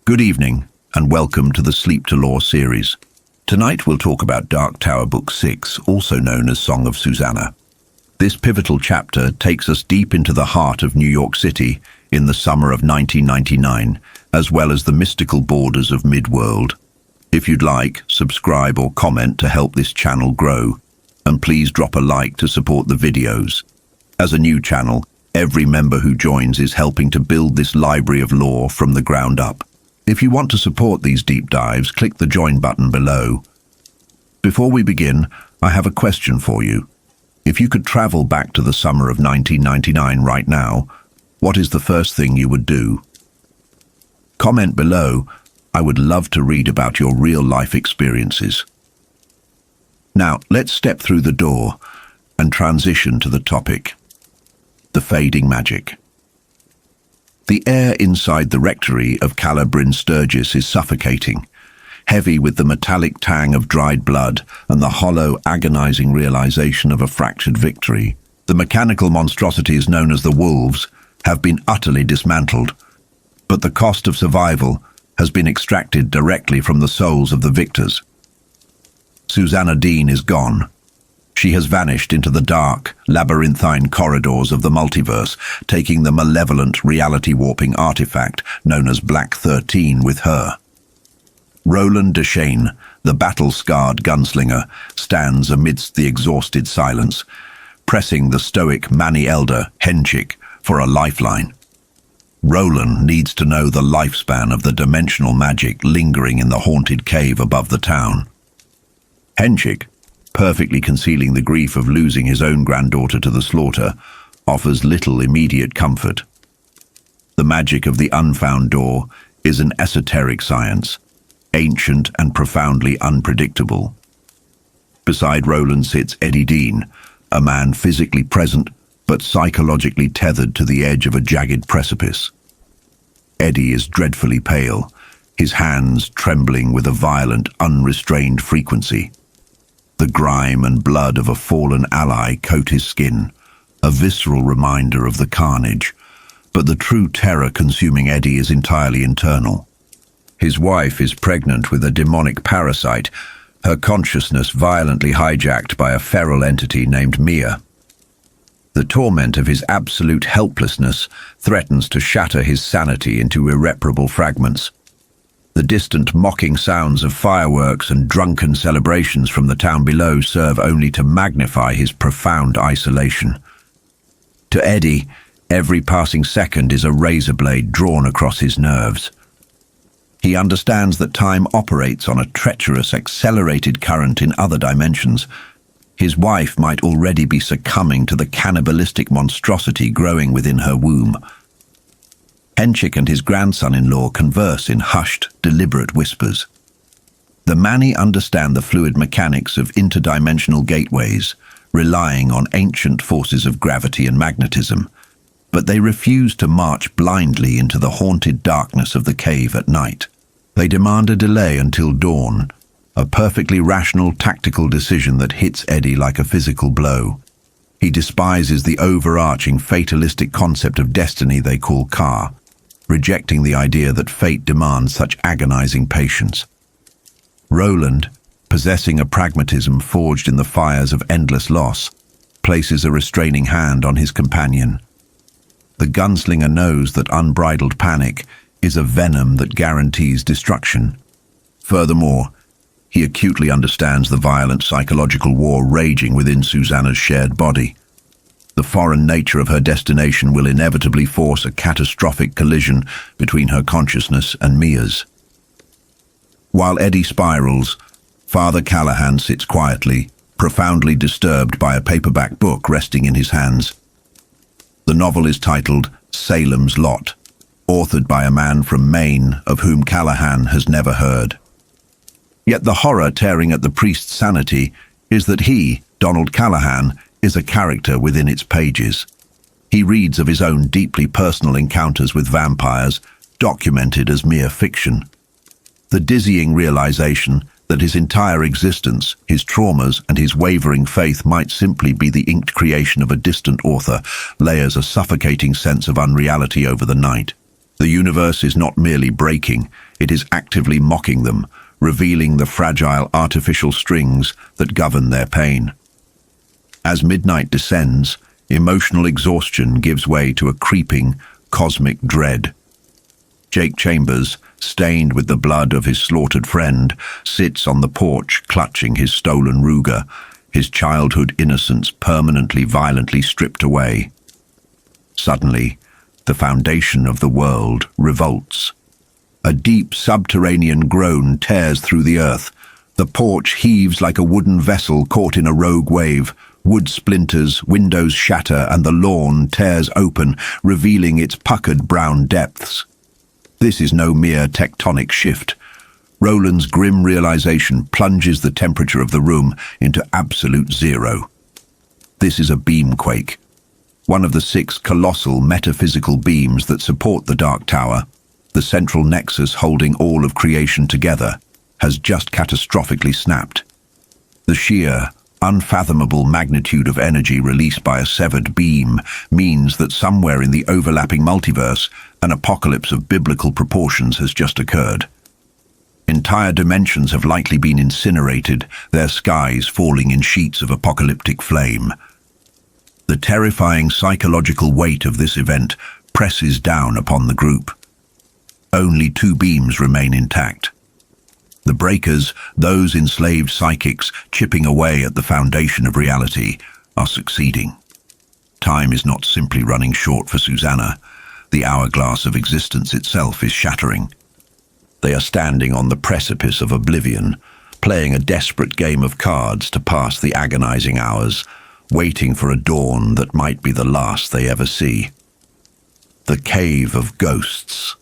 Good evening, and welcome to the Sleep to Lore series. Tonight we'll talk about Dark Tower Book 6, also known as Song of Susannah. This pivotal chapter takes us deep into the heart of New York City in the summer of 1999, as well as the mystical borders of Midworld. If you'd like, subscribe or comment to help this channel grow, and please drop a like to support the videos. As a new channel, every member who joins is helping to build this library of lore from the ground up. If you want to support these deep dives, click the join button below. Before we begin, I have a question for you. If you could travel back to the summer of 1999 right now, what is the first thing you would do? Comment below. I would love to read about your real-life experiences. Now, let's step through the door and transition to the topic: the fading magic. The air inside the rectory of Calla Sturgis is suffocating, heavy with the metallic tang of dried blood and the hollow, agonizing realization of a fractured victory. The mechanical monstrosities known as the wolves have been utterly dismantled, but the cost of survival has been extracted directly from the souls of the victors. Susannah Dean is gone. She has vanished into the dark, labyrinthine corridors of the multiverse, taking the malevolent reality-warping artifact known as Black 13 with her. Roland Deschain, the battle-scarred gunslinger, stands amidst the exhausted silence, pressing the stoic Manny elder, Henchik, for a lifeline. Roland needs to know the lifespan of the dimensional magic lingering in the haunted cave above the town. Henchik, perfectly concealing the grief of losing his own granddaughter to the slaughter, offers little immediate comfort. The magic of the unfound door is an esoteric science, ancient and profoundly unpredictable. Beside Roland sits Eddie Dean, a man physically present but psychologically tethered to the edge of a jagged precipice. Eddie is dreadfully pale, his hands trembling with a violent, unrestrained frequency. The grime and blood of a fallen ally coat his skin, a visceral reminder of the carnage, but the true terror consuming Eddie is entirely internal. His wife is pregnant with a demonic parasite, her consciousness violently hijacked by a feral entity named Mia. The torment of his absolute helplessness threatens to shatter his sanity into irreparable fragments. The distant mocking sounds of fireworks and drunken celebrations from the town below serve only to magnify his profound isolation. To Eddie, every passing second is a razor blade drawn across his nerves. He understands that time operates on a treacherous, accelerated current in other dimensions. His wife might already be succumbing to the cannibalistic monstrosity growing within her womb. Henchik and his grandson-in-law converse in hushed, deliberate whispers. The Manny understand the fluid mechanics of interdimensional gateways, relying on ancient forces of gravity and magnetism, but they refuse to march blindly into the haunted darkness of the cave at night. They demand a delay until dawn, a perfectly rational tactical decision that hits Eddie like a physical blow. He despises the overarching fatalistic concept of destiny they call ka, rejecting the idea that fate demands such agonizing patience. Roland, possessing a pragmatism forged in the fires of endless loss, places a restraining hand on his companion. The gunslinger knows that unbridled panic is a venom that guarantees destruction. Furthermore, he acutely understands the violent psychological war raging within Susannah's shared body. The foreign nature of her destination will inevitably force a catastrophic collision between her consciousness and Mia's. While Eddie spirals, Father Callahan sits quietly, profoundly disturbed by a paperback book resting in his hands. The novel is titled Salem's Lot, authored by a man from Maine of whom Callahan has never heard. Yet the horror tearing at the priest's sanity is that he, Donald Callahan, is a character within its pages. He reads of his own deeply personal encounters with vampires, documented as mere fiction. The dizzying realization that his entire existence, his traumas, and his wavering faith might simply be the inked creation of a distant author layers a suffocating sense of unreality over the night. The universe is not merely breaking, it is actively mocking them, revealing the fragile artificial strings that govern their pain. As midnight descends, emotional exhaustion gives way to a creeping, cosmic dread. Jake Chambers, stained with the blood of his slaughtered friend, sits on the porch clutching his stolen Ruger, his childhood innocence permanently violently stripped away. Suddenly, the foundation of the world revolts. A deep subterranean groan tears through the earth. The porch heaves like a wooden vessel caught in a rogue wave. Wood splinters, windows shatter, and the lawn tears open, revealing its puckered brown depths. This is no mere tectonic shift. Roland's grim realization plunges the temperature of the room into absolute zero. This is a beamquake, one of the 6 colossal metaphysical beams that support the Dark Tower, the central nexus holding all of creation together, has just catastrophically snapped. The sheer, unfathomable magnitude of energy released by a severed beam means that somewhere in the overlapping multiverse, an apocalypse of biblical proportions has just occurred. Entire dimensions have likely been incinerated, their skies falling in sheets of apocalyptic flame. The terrifying psychological weight of this event presses down upon the group. Only 2 beams remain intact. The breakers, those enslaved psychics chipping away at the foundation of reality, are succeeding. Time is not simply running short for Susannah. The hourglass of existence itself is shattering. They are standing on the precipice of oblivion, playing a desperate game of cards to pass the agonizing hours, waiting for a dawn that might be the last they ever see. The Cave of Ghosts.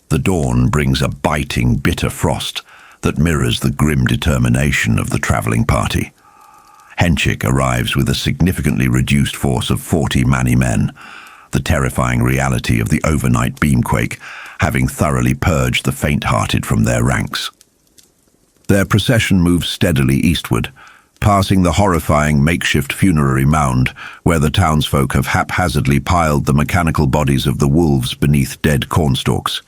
The dawn brings a biting, bitter frost that mirrors the grim determination of the traveling party. Henchik arrives with a significantly reduced force of 40 Manny men, the terrifying reality of the overnight beamquake having thoroughly purged the faint-hearted from their ranks. Their procession moves steadily eastward, passing the horrifying makeshift funerary mound where the townsfolk have haphazardly piled the mechanical bodies of the wolves beneath dead cornstalks.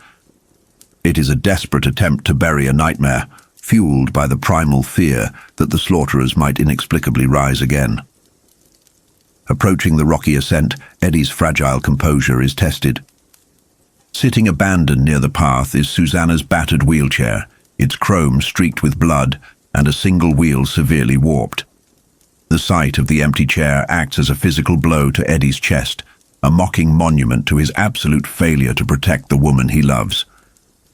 It is a desperate attempt to bury a nightmare, fueled by the primal fear that the slaughterers might inexplicably rise again. Approaching the rocky ascent, Eddie's fragile composure is tested. Sitting abandoned near the path is Susannah's battered wheelchair, its chrome streaked with blood and a single wheel severely warped. The sight of the empty chair acts as a physical blow to Eddie's chest, a mocking monument to his absolute failure to protect the woman he loves.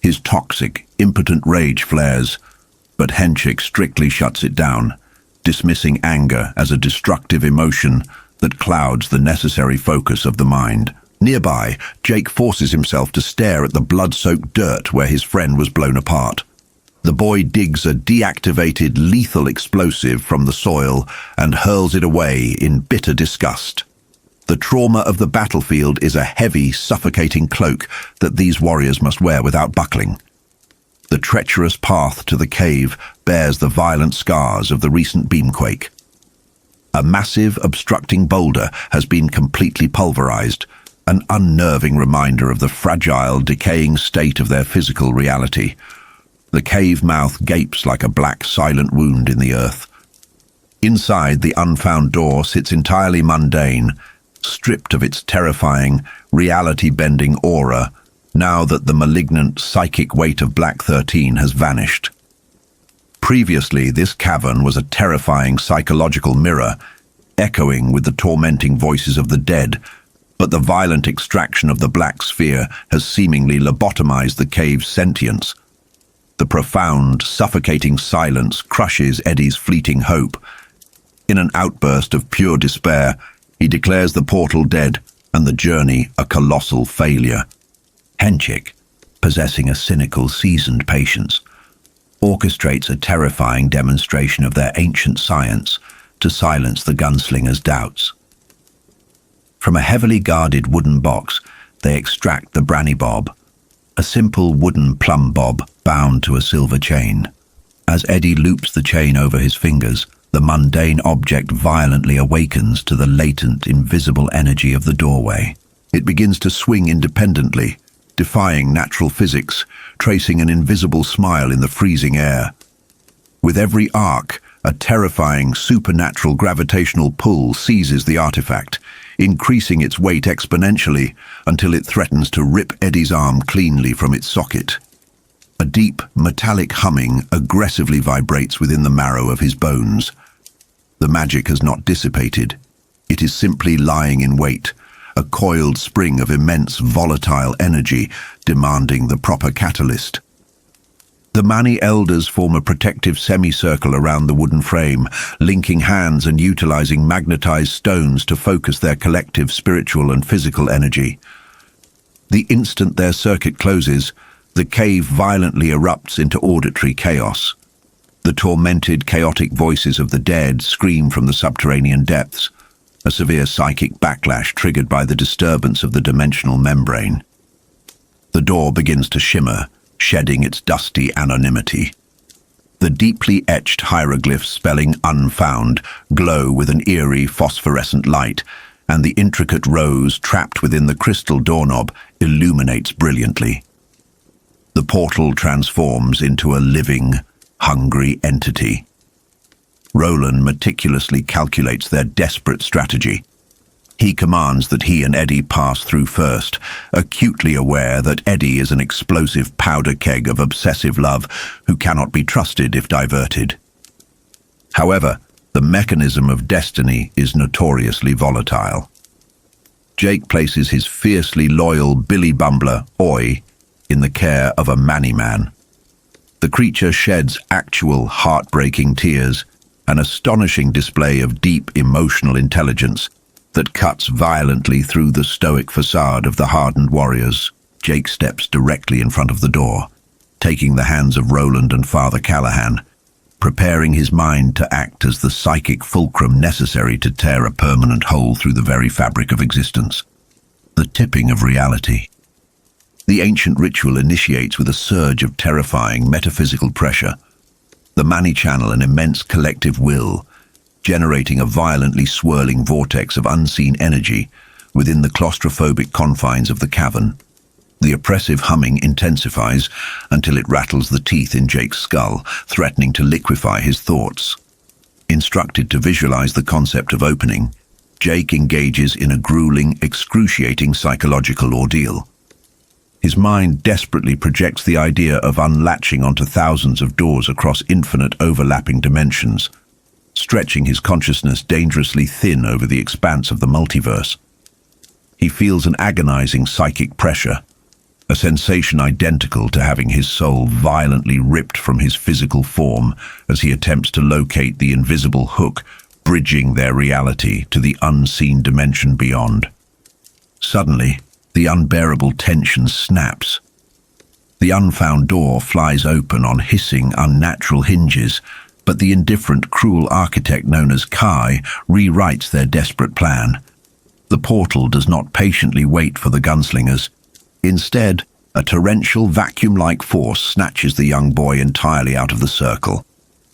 His toxic, impotent rage flares, but Henchik strictly shuts it down, dismissing anger as a destructive emotion that clouds the necessary focus of the mind. Nearby, Jake forces himself to stare at the blood-soaked dirt where his friend was blown apart. The boy digs a deactivated lethal explosive from the soil and hurls it away in bitter disgust. The trauma of the battlefield is a heavy, suffocating cloak that these warriors must wear without buckling. The treacherous path to the cave bears the violent scars of the recent beamquake. A massive, obstructing boulder has been completely pulverized, an unnerving reminder of the fragile, decaying state of their physical reality. The cave mouth gapes like a black, silent wound in the earth. Inside, the unfound door sits entirely mundane, stripped of its terrifying, reality-bending aura, now that the malignant, psychic weight of Black 13 has vanished. Previously, this cavern was a terrifying psychological mirror, echoing with the tormenting voices of the dead, but the violent extraction of the black sphere has seemingly lobotomized the cave's sentience. The profound, suffocating silence crushes Eddie's fleeting hope. In an outburst of pure despair, he declares the portal dead and the journey a colossal failure. Henchik, possessing a cynical, seasoned patience, orchestrates a terrifying demonstration of their ancient science to silence the gunslinger's doubts. From a heavily guarded wooden box, they extract the branny bob, a simple wooden plumb bob bound to a silver chain. As Eddie loops the chain over his fingers, the mundane object violently awakens to the latent, invisible energy of the doorway. It begins to swing independently, defying natural physics, tracing an invisible smile in the freezing air. With every arc, a terrifying supernatural gravitational pull seizes the artifact, increasing its weight exponentially until it threatens to rip Eddie's arm cleanly from its socket. A deep, metallic humming aggressively vibrates within the marrow of his bones. The magic has not dissipated. It is simply lying in wait, a coiled spring of immense volatile energy demanding the proper catalyst. The Mani elders form a protective semicircle around the wooden frame, linking hands and utilizing magnetized stones to focus their collective spiritual and physical energy. The instant their circuit closes, the cave violently erupts into auditory chaos. The tormented, chaotic voices of the dead scream from the subterranean depths, a severe psychic backlash triggered by the disturbance of the dimensional membrane. The door begins to shimmer, shedding its dusty anonymity. The deeply etched hieroglyphs spelling "unfound" glow with an eerie phosphorescent light, and the intricate rose trapped within the crystal doorknob illuminates brilliantly. The portal transforms into a living, hungry entity. Roland meticulously calculates their desperate strategy. He commands that he and Eddie pass through first, acutely aware that Eddie is an explosive powder keg of obsessive love who cannot be trusted if diverted. However, the mechanism of destiny is notoriously volatile. Jake places his fiercely loyal Billy Bumbler, Oi, in the care of a Mani man. The creature sheds actual heartbreaking tears, an astonishing display of deep emotional intelligence that cuts violently through the stoic facade of the hardened warriors. Jake steps directly in front of the door, taking the hands of Roland and Father Callahan, preparing his mind to act as the psychic fulcrum necessary to tear a permanent hole through the very fabric of existence. The tipping of reality. The ancient ritual initiates with a surge of terrifying metaphysical pressure. The Mani channel an immense collective will, generating a violently swirling vortex of unseen energy within the claustrophobic confines of the cavern. The oppressive humming intensifies until it rattles the teeth in Jake's skull, threatening to liquefy his thoughts. Instructed to visualize the concept of opening, Jake engages in a grueling, excruciating psychological ordeal. His mind desperately projects the idea of unlatching onto thousands of doors across infinite overlapping dimensions, stretching his consciousness dangerously thin over the expanse of the multiverse. He feels an agonizing psychic pressure, a sensation identical to having his soul violently ripped from his physical form as he attempts to locate the invisible hook bridging their reality to the unseen dimension beyond. Suddenly, the unbearable tension snaps. The unfound door flies open on hissing, unnatural hinges, but the indifferent, cruel architect known as Kai rewrites their desperate plan. The portal does not patiently wait for the gunslingers. Instead, a torrential, vacuum-like force snatches the young boy entirely out of the circle.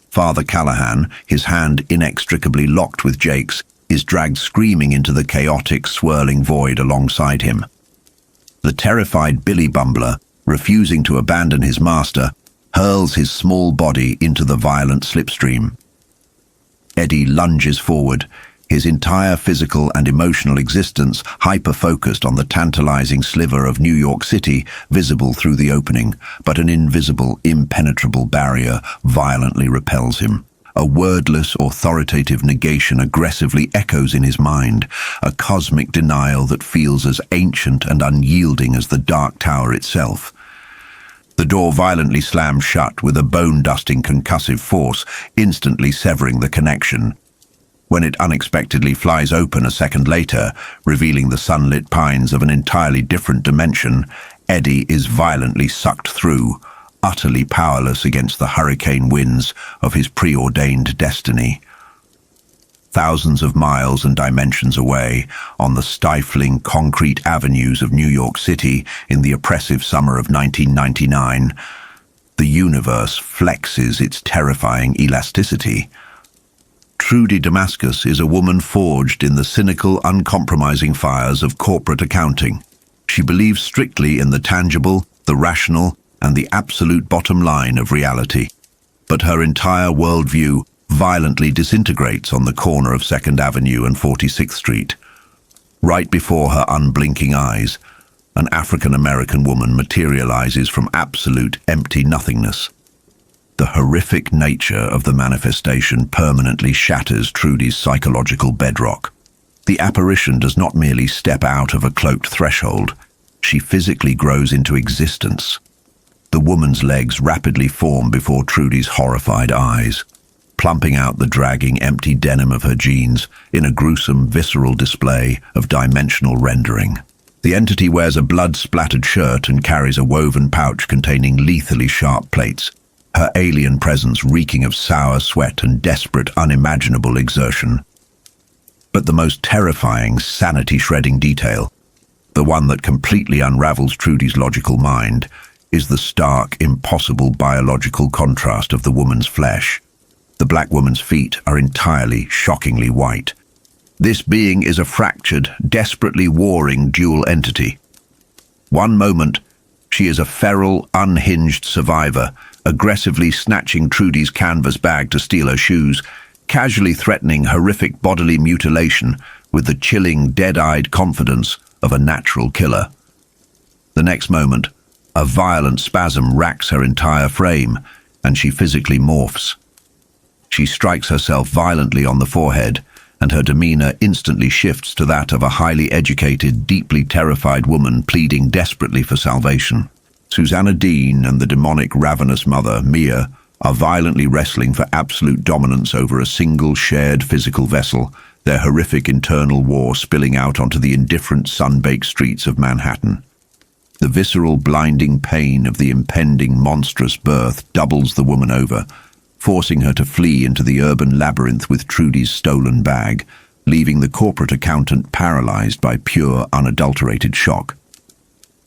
Father Callahan, his hand inextricably locked with Jake's, is dragged screaming into the chaotic, swirling void alongside him. The terrified Billy Bumbler, refusing to abandon his master, hurls his small body into the violent slipstream. Eddie lunges forward, his entire physical and emotional existence hyper-focused on the tantalizing sliver of New York City visible through the opening, but an invisible, impenetrable barrier violently repels him. A wordless, authoritative negation aggressively echoes in his mind, a cosmic denial that feels as ancient and unyielding as the Dark Tower itself. The door violently slams shut with a bone-dusting concussive force, instantly severing the connection. When it unexpectedly flies open a second later, revealing the sunlit pines of an entirely different dimension, Eddie is violently sucked through, utterly powerless against the hurricane winds of his preordained destiny. Thousands of miles and dimensions away, on the stifling concrete avenues of New York City in the oppressive summer of 1999, the universe flexes its terrifying elasticity. Trudy Damascus is a woman forged in the cynical, uncompromising fires of corporate accounting. She believes strictly in the tangible, the rational, and the absolute bottom line of reality. But her entire worldview violently disintegrates on the corner of 2nd Avenue and 46th Street. Right before her unblinking eyes, an African-American woman materializes from absolute empty nothingness. The horrific nature of the manifestation permanently shatters Trudy's psychological bedrock. The apparition does not merely step out of a cloaked threshold, she physically grows into existence. The woman's legs rapidly form before Trudy's horrified eyes, plumping out the dragging empty denim of her jeans in a gruesome, visceral display of dimensional rendering. The entity wears a blood-splattered shirt and carries a woven pouch containing lethally sharp plates, her alien presence reeking of sour sweat and desperate, unimaginable exertion. But the most terrifying, sanity-shredding detail, the one that completely unravels Trudy's logical mind, is the stark, impossible biological contrast of the woman's flesh. The black woman's feet are entirely, shockingly white. This being is a fractured, desperately warring dual entity. One moment, she is a feral, unhinged survivor, aggressively snatching Trudy's canvas bag to steal her shoes, casually threatening horrific bodily mutilation with the chilling, dead-eyed confidence of a natural killer. The next moment, a violent spasm racks her entire frame, and she physically morphs. She strikes herself violently on the forehead, and her demeanor instantly shifts to that of a highly educated, deeply terrified woman pleading desperately for salvation. Susannah Dean and the demonic, ravenous mother, Mia, are violently wrestling for absolute dominance over a single shared physical vessel, their horrific internal war spilling out onto the indifferent, sun-baked streets of Manhattan. The visceral, blinding pain of the impending, monstrous birth doubles the woman over, forcing her to flee into the urban labyrinth with Trudy's stolen bag, leaving the corporate accountant paralyzed by pure, unadulterated shock.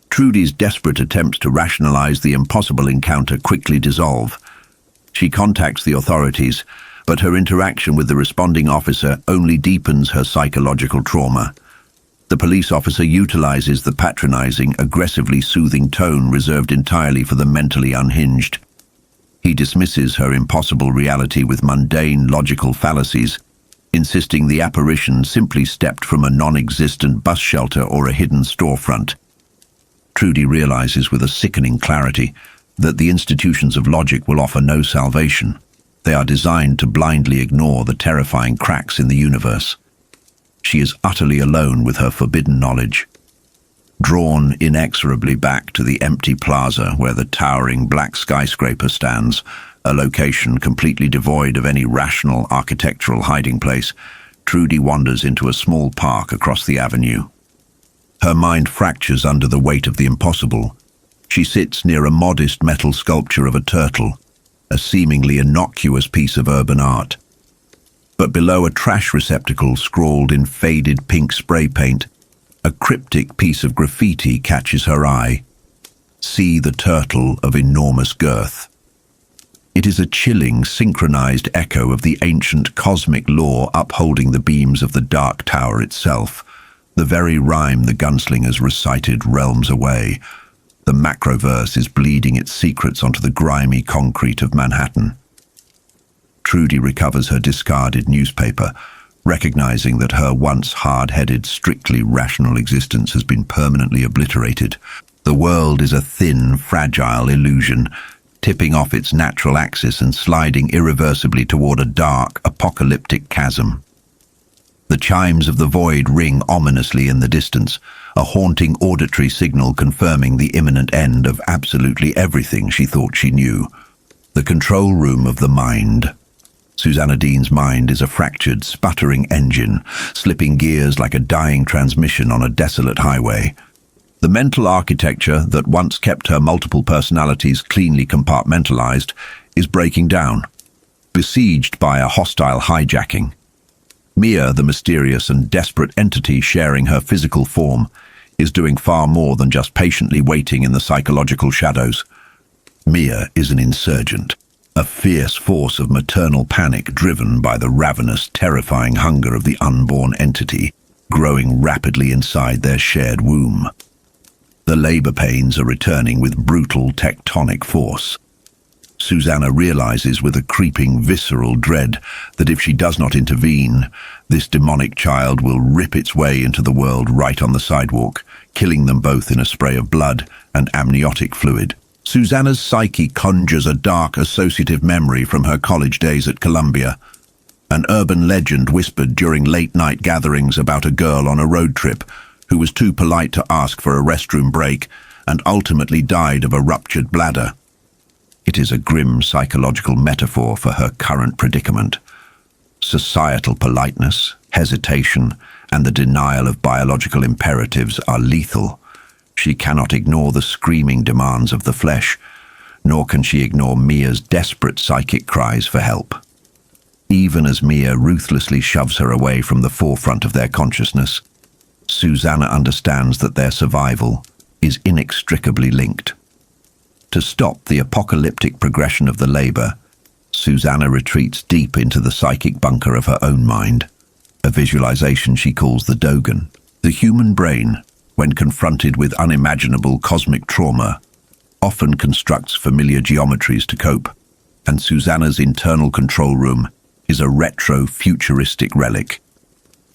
Trudy's desperate attempts to rationalize the impossible encounter quickly dissolve. She contacts the authorities, but her interaction with the responding officer only deepens her psychological trauma. The police officer utilizes the patronizing, aggressively soothing tone reserved entirely for the mentally unhinged. He dismisses her impossible reality with mundane, logical fallacies, insisting the apparition simply stepped from a non-existent bus shelter or a hidden storefront. Trudy realizes with a sickening clarity that the institutions of logic will offer no salvation. They are designed to blindly ignore the terrifying cracks in the universe. She is utterly alone with her forbidden knowledge. Drawn inexorably back to the empty plaza where the towering black skyscraper stands, a location completely devoid of any rational architectural hiding place, Trudy wanders into a small park across the avenue. Her mind fractures under the weight of the impossible. She sits near a modest metal sculpture of a turtle, a seemingly innocuous piece of urban art. But below a trash receptacle scrawled in faded pink spray paint, a cryptic piece of graffiti catches her eye. "See the turtle of enormous girth." It is a chilling, synchronized echo of the ancient cosmic law upholding the beams of the Dark Tower itself, the very rhyme the gunslingers recited realms away. The macroverse is bleeding its secrets onto the grimy concrete of Manhattan. Trudy recovers her discarded newspaper, recognizing that her once hard-headed, strictly rational existence has been permanently obliterated. The world is a thin, fragile illusion, tipping off its natural axis and sliding irreversibly toward a dark, apocalyptic chasm. The chimes of the void ring ominously in the distance, a haunting auditory signal confirming the imminent end of absolutely everything she thought she knew. The control room of the mind. Susannah Dean's mind is a fractured, sputtering engine, slipping gears like a dying transmission on a desolate highway. The mental architecture that once kept her multiple personalities cleanly compartmentalized is breaking down, besieged by a hostile hijacking. Mia, the mysterious and desperate entity sharing her physical form, is doing far more than just patiently waiting in the psychological shadows. Mia is an insurgent, a fierce force of maternal panic driven by the ravenous, terrifying hunger of the unborn entity, growing rapidly inside their shared womb. The labor pains are returning with brutal tectonic force. Susannah realizes with a creeping visceral dread that if she does not intervene, this demonic child will rip its way into the world right on the sidewalk, killing them both in a spray of blood and amniotic fluid. Susannah's psyche conjures a dark associative memory from her college days at Columbia. An urban legend whispered during late-night gatherings about a girl on a road trip who was too polite to ask for a restroom break and ultimately died of a ruptured bladder. It is a grim psychological metaphor for her current predicament. Societal politeness, hesitation, and the denial of biological imperatives are lethal. She cannot ignore the screaming demands of the flesh, nor can she ignore Mia's desperate psychic cries for help. Even as Mia ruthlessly shoves her away from the forefront of their consciousness, Susannah understands that their survival is inextricably linked. To stop the apocalyptic progression of the labor, Susannah retreats deep into the psychic bunker of her own mind, a visualization she calls the Dogen. The human brain, when confronted with unimaginable cosmic trauma, often constructs familiar geometries to cope, and Susannah's internal control room is a retro-futuristic relic.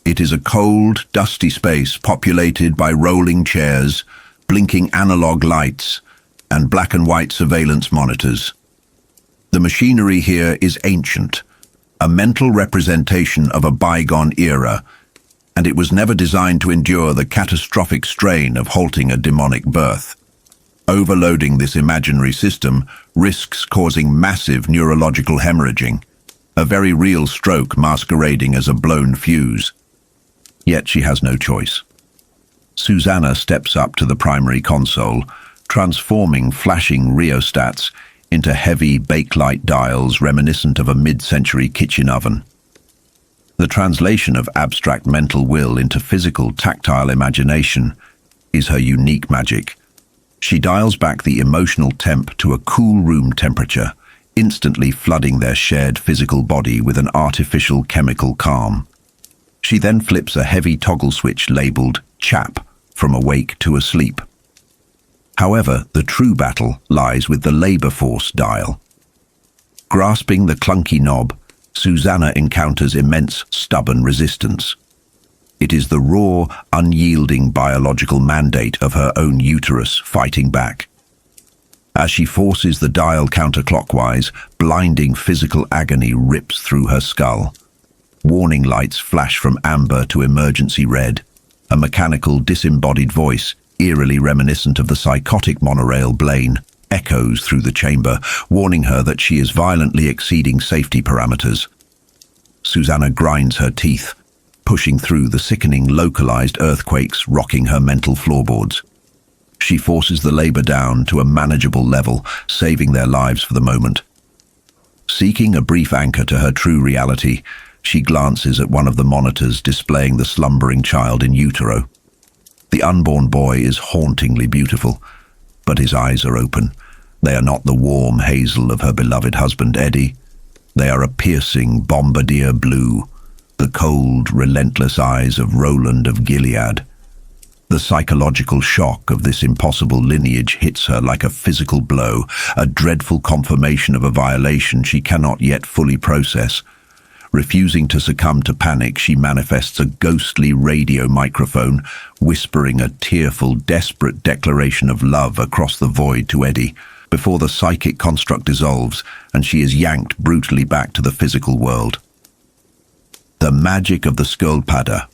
It is a cold, dusty space populated by rolling chairs, blinking analog lights, and black and white surveillance monitors. The machinery here is ancient, a mental representation of a bygone era, and it was never designed to endure the catastrophic strain of halting a demonic birth. Overloading this imaginary system risks causing massive neurological hemorrhaging, a very real stroke masquerading as a blown fuse. Yet she has no choice. Susannah steps up to the primary console, transforming flashing rheostats into heavy bakelite dials reminiscent of a mid-century kitchen oven. The translation of abstract mental will into physical, tactile imagination is her unique magic. She dials back the emotional temp to a cool room temperature, instantly flooding their shared physical body with an artificial chemical calm. She then flips a heavy toggle switch labeled "Chap" from awake to asleep. However, the true battle lies with the labor force dial. Grasping the clunky knob, Susannah encounters immense, stubborn resistance. It is the raw, unyielding biological mandate of her own uterus fighting back. As she forces the dial counterclockwise, blinding physical agony rips through her skull. Warning lights flash from amber to emergency red. A mechanical, disembodied voice, eerily reminiscent of the psychotic monorail Blaine, echoes through the chamber, warning her that she is violently exceeding safety parameters. Susannah grinds her teeth, pushing through the sickening localized earthquakes rocking her mental floorboards. She forces the labor down to a manageable level, saving their lives for the moment. Seeking a brief anchor to her true reality, she glances at one of the monitors displaying the slumbering child in utero. The unborn boy is hauntingly beautiful, but his eyes are open. They are not the warm hazel of her beloved husband Eddie. They are a piercing bombardier blue, the cold, relentless eyes of Roland of Gilead. The psychological shock of this impossible lineage hits her like a physical blow, a dreadful confirmation of a violation she cannot yet fully process. Refusing to succumb to panic, she manifests a ghostly radio microphone, whispering a tearful, desperate declaration of love across the void to Eddie, before the psychic construct dissolves and she is yanked brutally back to the physical world. The magic of the Skullpadda.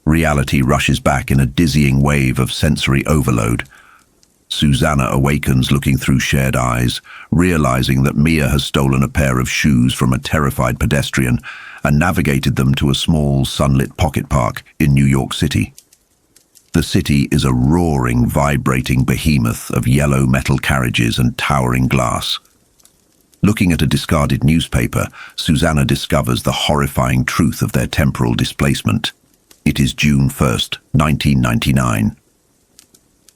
Reality rushes back in a dizzying wave of sensory overload. Susannah awakens looking through shared eyes, realizing that Mia has stolen a pair of shoes from a terrified pedestrian and navigated them to a small, sunlit pocket park in New York City. The city is a roaring, vibrating behemoth of yellow metal carriages and towering glass. Looking at a discarded newspaper, Susannah discovers the horrifying truth of their temporal displacement. It is June 1st, 1999.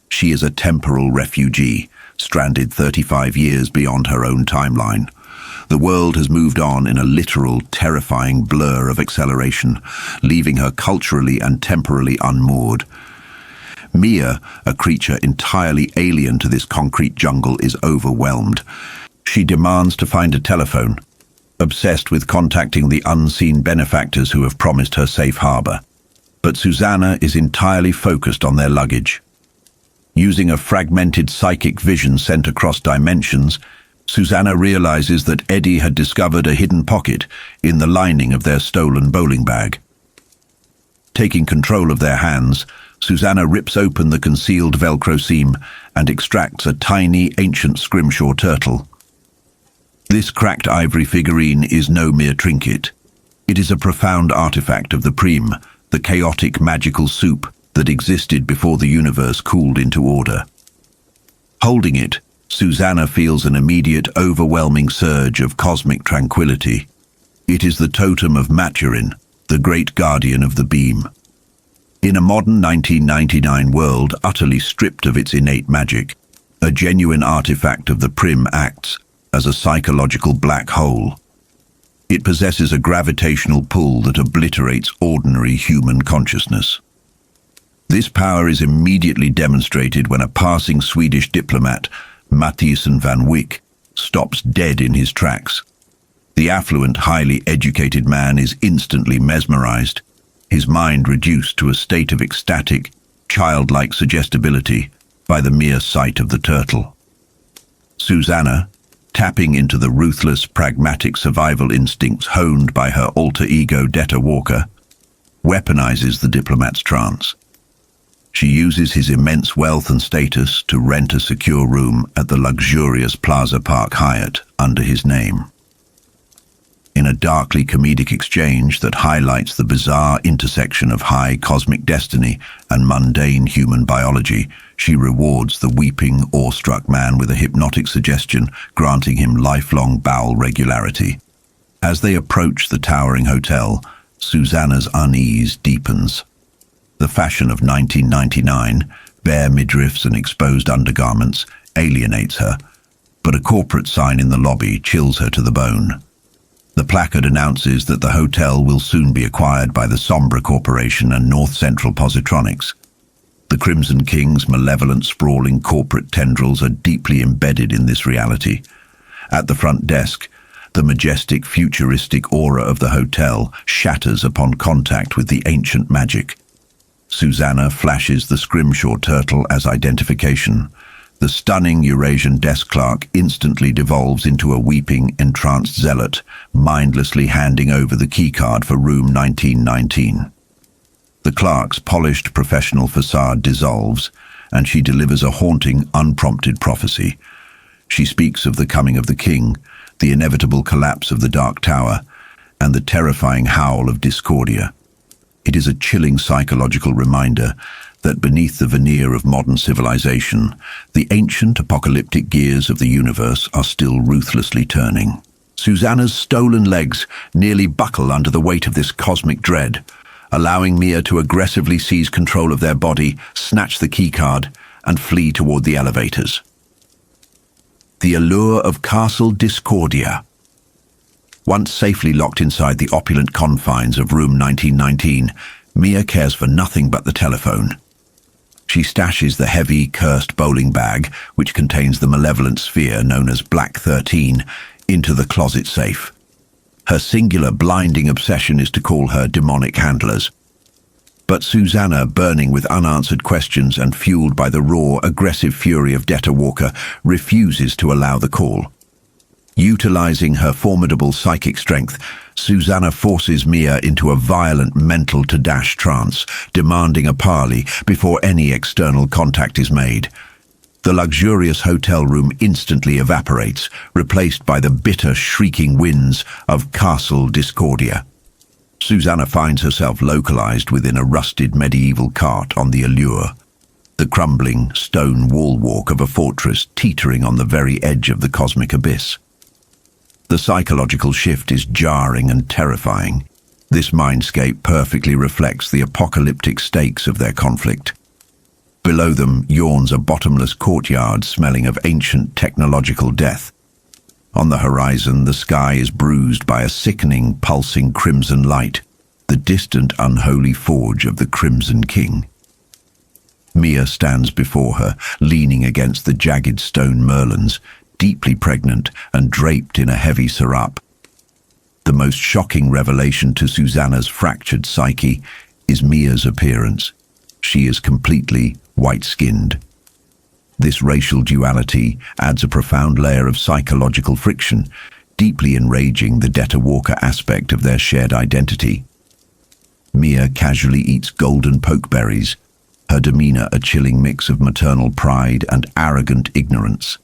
She is a temporal refugee, stranded 35 years beyond her own timeline. The world has moved on in a literal, terrifying blur of acceleration, leaving her culturally and temporally unmoored. Mia, a creature entirely alien to this concrete jungle, is overwhelmed. She demands to find a telephone, obsessed with contacting the unseen benefactors who have promised her safe harbor. But Susannah is entirely focused on their luggage. Using a fragmented psychic vision sent across dimensions, Susannah realizes that Eddie had discovered a hidden pocket in the lining of their stolen bowling bag. Taking control of their hands, Susannah rips open the concealed Velcro seam and extracts a tiny, ancient scrimshaw turtle. This cracked ivory figurine is no mere trinket. It is a profound artifact of the Prim, the chaotic magical soup that existed before the universe cooled into order. Holding it, Susannah feels an immediate, overwhelming surge of cosmic tranquility. It is the totem of Maturin, the great guardian of the beam. In a modern 1999 world utterly stripped of its innate magic, a genuine artifact of the Prim acts as a psychological black hole. It possesses a gravitational pull that obliterates ordinary human consciousness. This power is immediately demonstrated when a passing Swedish diplomat, Matthiessen van Wyck, stops dead in his tracks. The affluent, highly educated man is instantly mesmerized, his mind reduced to a state of ecstatic, childlike suggestibility by the mere sight of the turtle. Susannah, tapping into the ruthless, pragmatic survival instincts honed by her alter ego Detta Walker, weaponizes the diplomat's trance. She uses his immense wealth and status to rent a secure room at the luxurious Plaza Park Hyatt under his name. In a darkly comedic exchange that highlights the bizarre intersection of high cosmic destiny and mundane human biology, she rewards the weeping, awestruck man with a hypnotic suggestion, granting him lifelong bowel regularity. As they approach the towering hotel, Susannah's unease deepens. The fashion of 1999, bare midriffs and exposed undergarments, alienates her, but a corporate sign in the lobby chills her to the bone. The placard announces that the hotel will soon be acquired by the Sombra Corporation and North Central Positronics. The Crimson King's malevolent, sprawling corporate tendrils are deeply embedded in this reality. At the front desk, the majestic, futuristic aura of the hotel shatters upon contact with the ancient magic. Susannah flashes the scrimshaw turtle as identification. The stunning Eurasian desk clerk instantly devolves into a weeping, entranced zealot, mindlessly handing over the keycard for room 1919. The clerk's polished professional facade dissolves, and she delivers a haunting, unprompted prophecy. She speaks of the coming of the king, the inevitable collapse of the Dark Tower, and the terrifying howl of Discordia. It is a chilling psychological reminder that beneath the veneer of modern civilization, the ancient apocalyptic gears of the universe are still ruthlessly turning. Susannah's stolen legs nearly buckle under the weight of this cosmic dread, allowing Mia to aggressively seize control of their body, snatch the keycard, and flee toward the elevators. The allure of Castle Discordia. Once safely locked inside the opulent confines of room 1919, Mia cares for nothing but the telephone. She stashes the heavy, cursed bowling bag, which contains the malevolent sphere known as Black 13, into the closet safe. Her singular, blinding obsession is to call her demonic handlers. But Susannah, burning with unanswered questions and fueled by the raw, aggressive fury of Detta Walker, refuses to allow the call. Utilizing her formidable psychic strength, Susannah forces Mia into a violent mental-to-dash trance, demanding a parley before any external contact is made. The luxurious hotel room instantly evaporates, replaced by the bitter, shrieking winds of Castle Discordia. Susannah finds herself localized within a rusted medieval cart on the Allure, the crumbling stone wall-walk of a fortress teetering on the very edge of the cosmic abyss. The psychological shift is jarring and terrifying. This mindscape perfectly reflects the apocalyptic stakes of their conflict. Below them yawns a bottomless courtyard smelling of ancient technological death. On the horizon, the sky is bruised by a sickening, pulsing crimson light, the distant, unholy forge of the Crimson King. Mia stands before her, leaning against the jagged stone merlons, deeply pregnant and draped in a heavy serape. The most shocking revelation to Susannah's fractured psyche is Mia's appearance. She is completely white-skinned. This racial duality adds a profound layer of psychological friction, deeply enraging the debtor-walker aspect of their shared identity. Mia casually eats golden pokeberries, her demeanor a chilling mix of maternal pride and arrogant ignorance.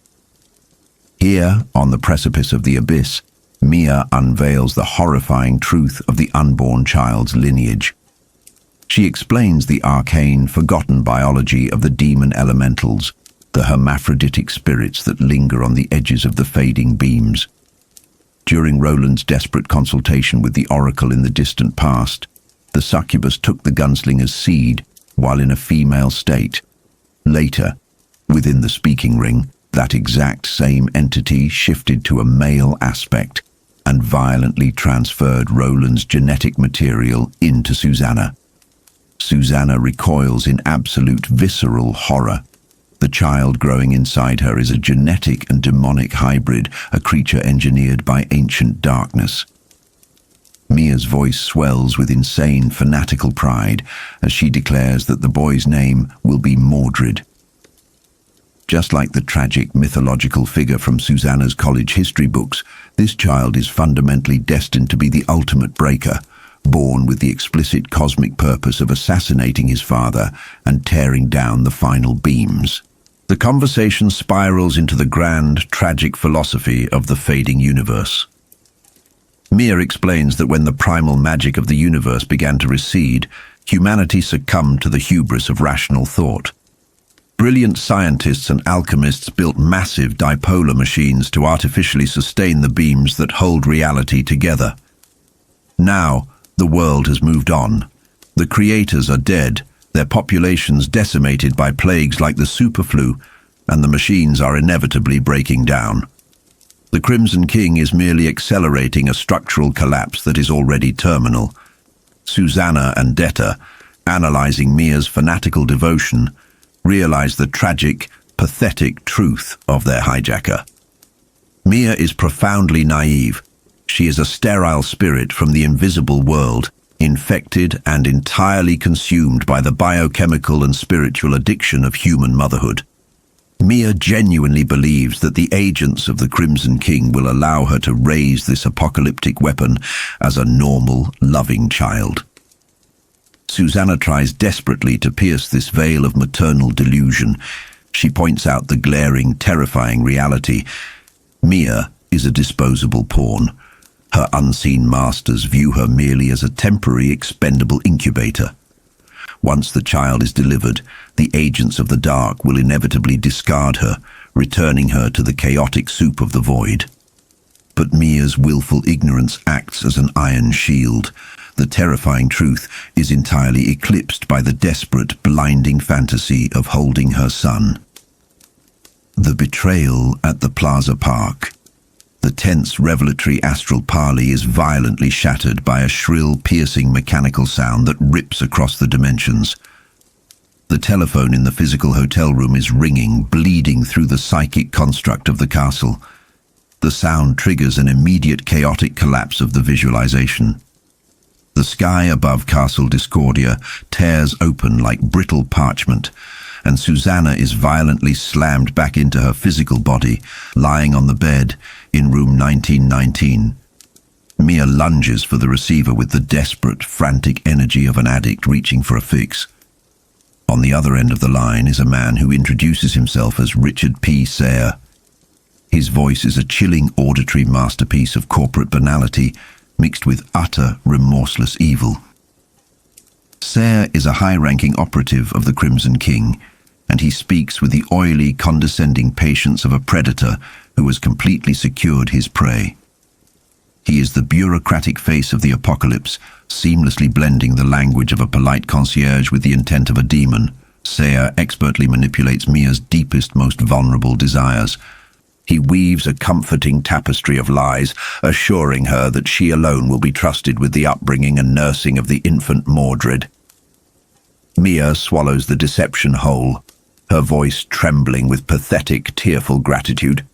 Here, on the precipice of the abyss, Mia unveils the horrifying truth of the unborn child's lineage. She explains the arcane, forgotten biology of the demon elementals, the hermaphroditic spirits that linger on the edges of the fading beams. During Roland's desperate consultation with the oracle in the distant past, the succubus took the gunslinger's seed while in a female state. Later, within the speaking ring, that exact same entity shifted to a male aspect and violently transferred Roland's genetic material into Susannah. Susannah recoils in absolute visceral horror. The child growing inside her is a genetic and demonic hybrid, a creature engineered by ancient darkness. Mia's voice swells with insane, fanatical pride as she declares that the boy's name will be Mordred. Just like the tragic mythological figure from Susannah's college history books, this child is fundamentally destined to be the ultimate breaker, born with the explicit cosmic purpose of assassinating his father and tearing down the final beams. The conversation spirals into the grand, tragic philosophy of the fading universe. Mia explains that when the primal magic of the universe began to recede, humanity succumbed to the hubris of rational thought. Brilliant scientists and alchemists built massive dipolar machines to artificially sustain the beams that hold reality together. Now, the world has moved on. The creators are dead, their populations decimated by plagues like the superflu, and the machines are inevitably breaking down. The Crimson King is merely accelerating a structural collapse that is already terminal. Susannah and Detta, analyzing Mia's fanatical devotion, realize the tragic, pathetic truth of their hijacker. Mia is profoundly naive. She is a sterile spirit from the invisible world, infected and entirely consumed by the biochemical and spiritual addiction of human motherhood. Mia genuinely believes that the agents of the Crimson King will allow her to raise this apocalyptic weapon as a normal, loving child. Susannah tries desperately to pierce this veil of maternal delusion. She points out the glaring, terrifying reality. Mia is a disposable pawn. Her unseen masters view her merely as a temporary, expendable incubator. Once the child is delivered, the agents of the dark will inevitably discard her, returning her to the chaotic soup of the void. But Mia's willful ignorance acts as an iron shield. The terrifying truth is entirely eclipsed by the desperate, blinding fantasy of holding her son. The betrayal at the Plaza Park. The tense, revelatory astral parley is violently shattered by a shrill, piercing mechanical sound that rips across the dimensions. The telephone in the physical hotel room is ringing, bleeding through the psychic construct of the castle. The sound triggers an immediate chaotic collapse of the visualization. The sky above Castle Discordia tears open like brittle parchment, and Susannah is violently slammed back into her physical body, lying on the bed in room 1919. Mia lunges for the receiver with the desperate, frantic energy of an addict reaching for a fix. On the other end of the line is a man who introduces himself as Richard P. Sayre. His voice is a chilling auditory masterpiece of corporate banality, mixed with utter, remorseless evil. Sayre is a high-ranking operative of the Crimson King, and he speaks with the oily, condescending patience of a predator who has completely secured his prey. He is the bureaucratic face of the apocalypse, seamlessly blending the language of a polite concierge with the intent of a demon. Sayre expertly manipulates Mia's deepest, most vulnerable desires. He weaves a comforting tapestry of lies, assuring her that she alone will be trusted with the upbringing and nursing of the infant Mordred. Mia swallows the deception whole, her voice trembling with pathetic, tearful gratitude.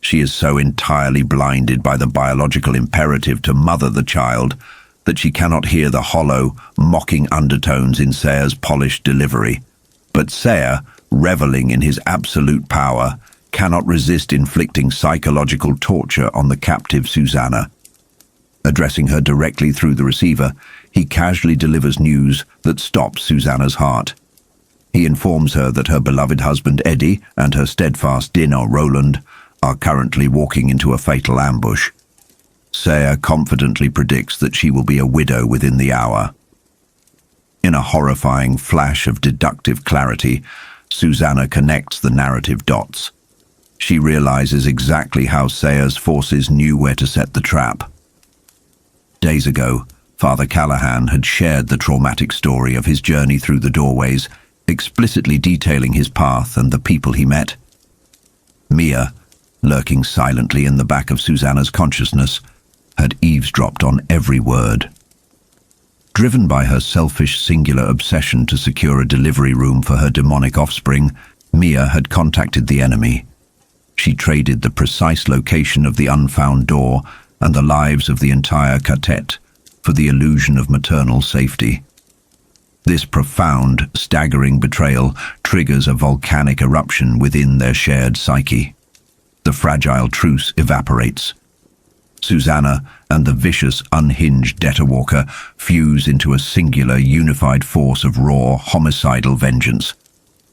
She is so entirely blinded by the biological imperative to mother the child that she cannot hear the hollow, mocking undertones in Sayre's polished delivery. But Sayre, reveling in his absolute power, cannot resist inflicting psychological torture on the captive Susannah. Addressing her directly through the receiver, he casually delivers news that stops Susannah's heart. He informs her that her beloved husband Eddie and her steadfast dinner Roland are currently walking into a fatal ambush. Sayre confidently predicts that she will be a widow within the hour. In a horrifying flash of deductive clarity, Susannah connects the narrative dots. She realizes exactly how Sayre's forces knew where to set the trap. Days ago, Father Callahan had shared the traumatic story of his journey through the doorways, explicitly detailing his path and the people he met. Mia, lurking silently in the back of Susannah's consciousness, had eavesdropped on every word. Driven by her selfish, singular obsession to secure a delivery room for her demonic offspring, Mia had contacted the enemy. She traded the precise location of the unfound door and the lives of the entire ka-tet for the illusion of maternal safety. This profound, staggering betrayal triggers a volcanic eruption within their shared psyche. The fragile truce evaporates. Susannah and the vicious, unhinged debtor-walker fuse into a singular, unified force of raw, homicidal vengeance.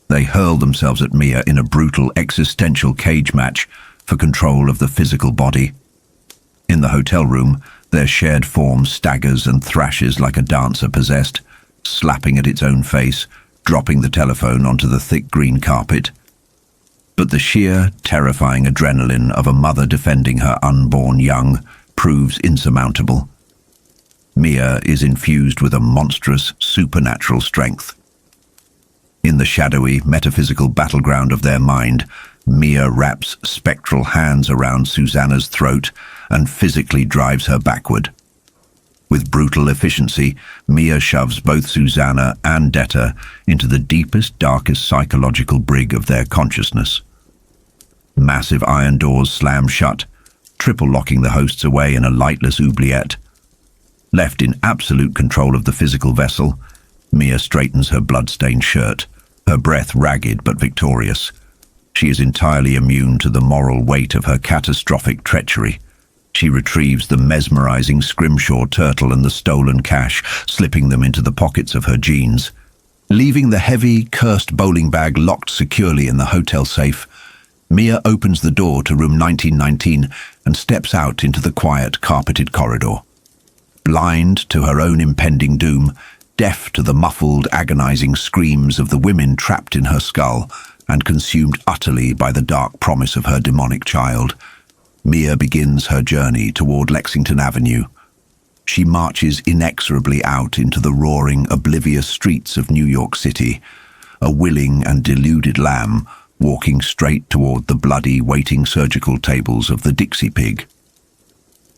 They hurl themselves at Mia in a brutal, existential cage match for control of the physical body. In the hotel room, their shared form staggers and thrashes like a dancer possessed, slapping at its own face, dropping the telephone onto the thick green carpet. But the sheer, terrifying adrenaline of a mother defending her unborn young proves insurmountable. Mia is infused with a monstrous, supernatural strength. In the shadowy, metaphysical battleground of their mind, Mia wraps spectral hands around Susannah's throat and physically drives her backward. With brutal efficiency, Mia shoves both Susannah and Debtor into the deepest, darkest psychological brig of their consciousness. Massive iron doors slam shut, triple-locking the hosts away in a lightless oubliette. Left in absolute control of the physical vessel, Mia straightens her blood-stained shirt, her breath ragged but victorious. She is entirely immune to the moral weight of her catastrophic treachery. She retrieves the mesmerizing scrimshaw turtle and the stolen cash, slipping them into the pockets of her jeans. Leaving the heavy, cursed bowling bag locked securely in the hotel safe, Mia opens the door to room 1919 and steps out into the quiet, carpeted corridor. Blind to her own impending doom, deaf to the muffled, agonizing screams of the women trapped in her skull, and consumed utterly by the dark promise of her demonic child, Mia begins her journey toward Lexington Avenue. She marches inexorably out into the roaring, oblivious streets of New York City, a willing and deluded lamb walking straight toward the bloody, waiting surgical tables of the Dixie Pig.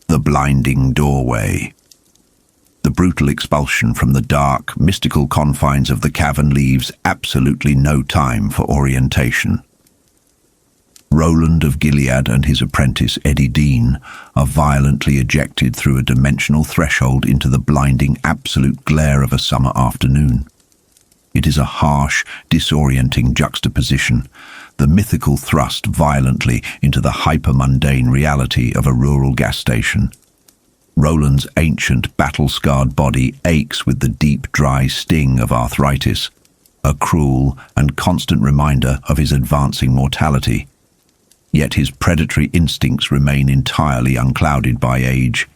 The blinding doorway. The brutal expulsion from the dark, mystical confines of the cavern leaves absolutely no time for orientation. Roland of Gilead and his apprentice Eddie Dean are violently ejected through a dimensional threshold into the blinding absolute glare of a summer afternoon. It is a harsh, disorienting juxtaposition, the mythical thrust violently into the hyper-mundane reality of a rural gas station. Roland's ancient, battle-scarred body aches with the deep, dry sting of arthritis, a cruel and constant reminder of his advancing mortality. Yet his predatory instincts remain entirely unclouded by age.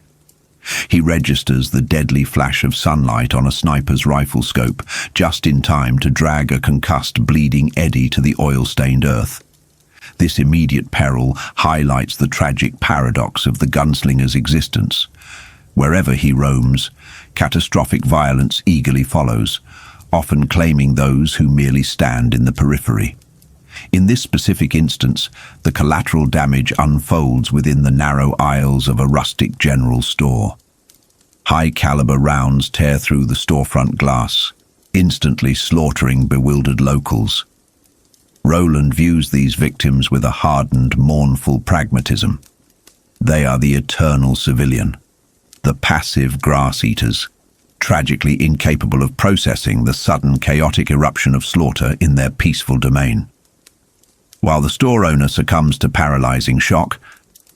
He registers the deadly flash of sunlight on a sniper's rifle scope just in time to drag a concussed, bleeding Eddie to the oil-stained earth. This immediate peril highlights the tragic paradox of the gunslinger's existence. Wherever he roams, catastrophic violence eagerly follows, often claiming those who merely stand in the periphery. In this specific instance, the collateral damage unfolds within the narrow aisles of a rustic general store. High-caliber rounds tear through the storefront glass, instantly slaughtering bewildered locals. Roland views these victims with a hardened, mournful pragmatism. They are the eternal civilian, the passive grass-eaters, tragically incapable of processing the sudden chaotic eruption of slaughter in their peaceful domain. While the store owner succumbs to paralyzing shock,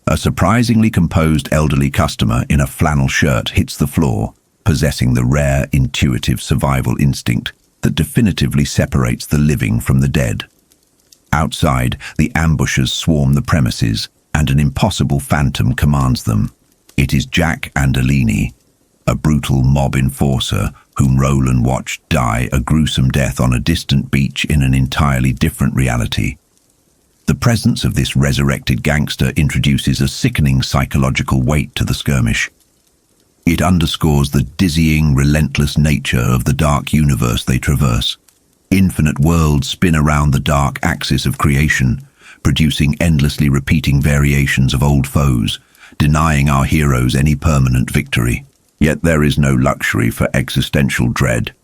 a surprisingly composed elderly customer in a flannel shirt hits the floor, possessing the rare, intuitive survival instinct that definitively separates the living from the dead. Outside, the ambushers swarm the premises, and an impossible phantom commands them. It is Jack Andolini, a brutal mob enforcer whom Roland watched die a gruesome death on a distant beach in an entirely different reality. The presence of this resurrected gangster introduces a sickening psychological weight to the skirmish. It underscores the dizzying, relentless nature of the dark universe they traverse. Infinite worlds spin around the dark axis of creation, producing endlessly repeating variations of old foes, denying our heroes any permanent victory. Yet there is no luxury for existential dread.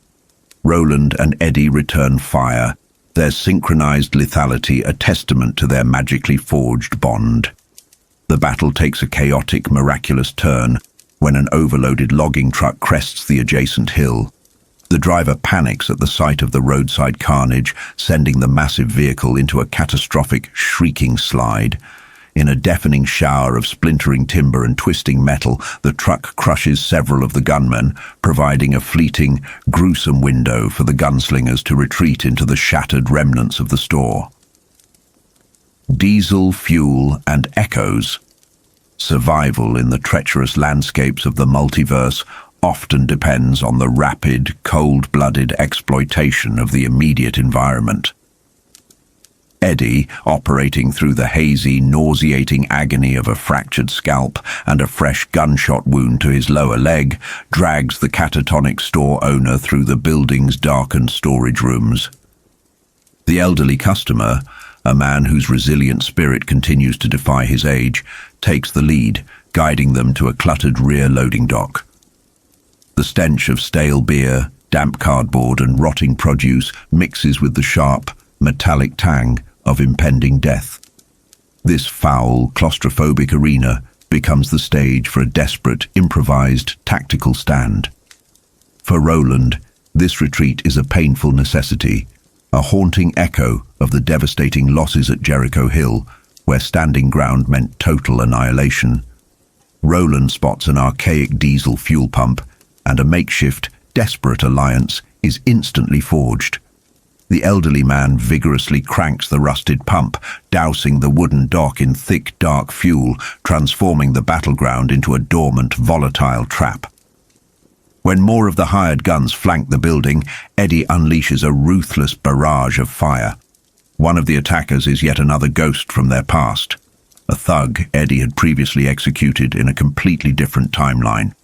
Roland and Eddie return fire, their synchronized lethality a testament to their magically forged bond. The battle takes a chaotic, miraculous turn when an overloaded logging truck crests the adjacent hill. The driver panics at the sight of the roadside carnage, sending the massive vehicle into a catastrophic, shrieking slide. In a deafening shower of splintering timber and twisting metal, the truck crushes several of the gunmen, providing a fleeting, gruesome window for the gunslingers to retreat into the shattered remnants of the store. Diesel, fuel, and echoes. Survival in the treacherous landscapes of the multiverse often depends on the rapid, cold-blooded exploitation of the immediate environment. Eddie, operating through the hazy, nauseating agony of a fractured scalp and a fresh gunshot wound to his lower leg, drags the catatonic store owner through the building's darkened storage rooms. The elderly customer, a man whose resilient spirit continues to defy his age, takes the lead, guiding them to a cluttered rear loading dock. The stench of stale beer, damp cardboard, and rotting produce mixes with the sharp, metallic tang of impending death. This foul, claustrophobic arena becomes the stage for a desperate, improvised, tactical stand. For Roland, this retreat is a painful necessity, a haunting echo of the devastating losses at Jericho Hill, where standing ground meant total annihilation. Roland spots an archaic diesel fuel pump, and a makeshift, desperate alliance is instantly forged. The elderly man vigorously cranks the rusted pump, dousing the wooden dock in thick, dark fuel, transforming the battleground into a dormant, volatile trap. When more of the hired guns flank the building, Eddie unleashes a ruthless barrage of fire. One of the attackers is yet another ghost from their past, a thug Eddie had previously executed in a completely different timeline.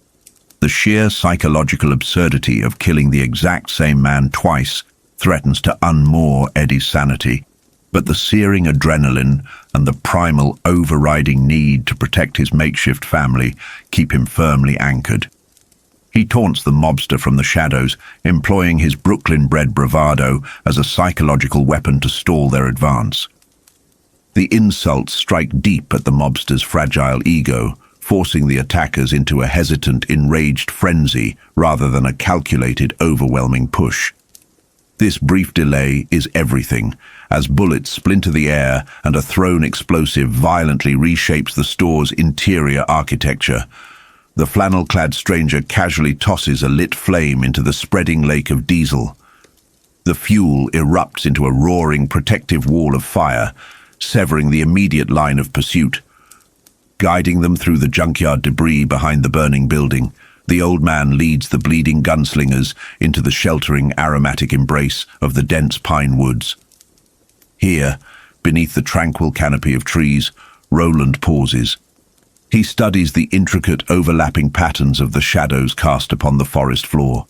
The sheer psychological absurdity of killing the exact same man twice threatens to unmoor Eddie's sanity, but the searing adrenaline and the primal overriding need to protect his makeshift family keep him firmly anchored. He taunts the mobster from the shadows, employing his Brooklyn-bred bravado as a psychological weapon to stall their advance. The insults strike deep at the mobster's fragile ego, forcing the attackers into a hesitant, enraged frenzy rather than a calculated, overwhelming push. This brief delay is everything, as bullets splinter the air and a thrown explosive violently reshapes the store's interior architecture. The flannel-clad stranger casually tosses a lit flame into the spreading lake of diesel. The fuel erupts into a roaring protective wall of fire, severing the immediate line of pursuit. Guiding them through the junkyard debris behind the burning building, the old man leads the bleeding gunslingers into the sheltering, aromatic embrace of the dense pine woods. Here, beneath the tranquil canopy of trees, Roland pauses. He studies the intricate, overlapping patterns of the shadows cast upon the forest floor.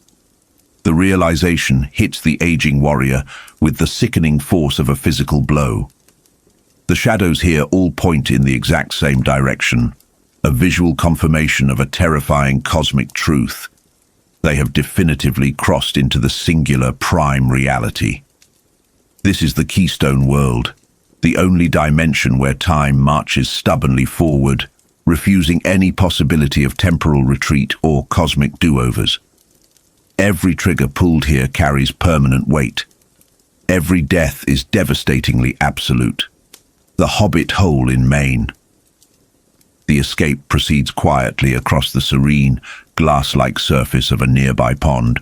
The realization hits the aging warrior with the sickening force of a physical blow. The shadows here all point in the exact same direction, a visual confirmation of a terrifying cosmic truth. They have definitively crossed into the singular prime reality. This is the Keystone World, the only dimension where time marches stubbornly forward, refusing any possibility of temporal retreat or cosmic do-overs. Every trigger pulled here carries permanent weight. Every death is devastatingly absolute. The Hobbit hole in Maine. The escape proceeds quietly across the serene, glass-like surface of a nearby pond,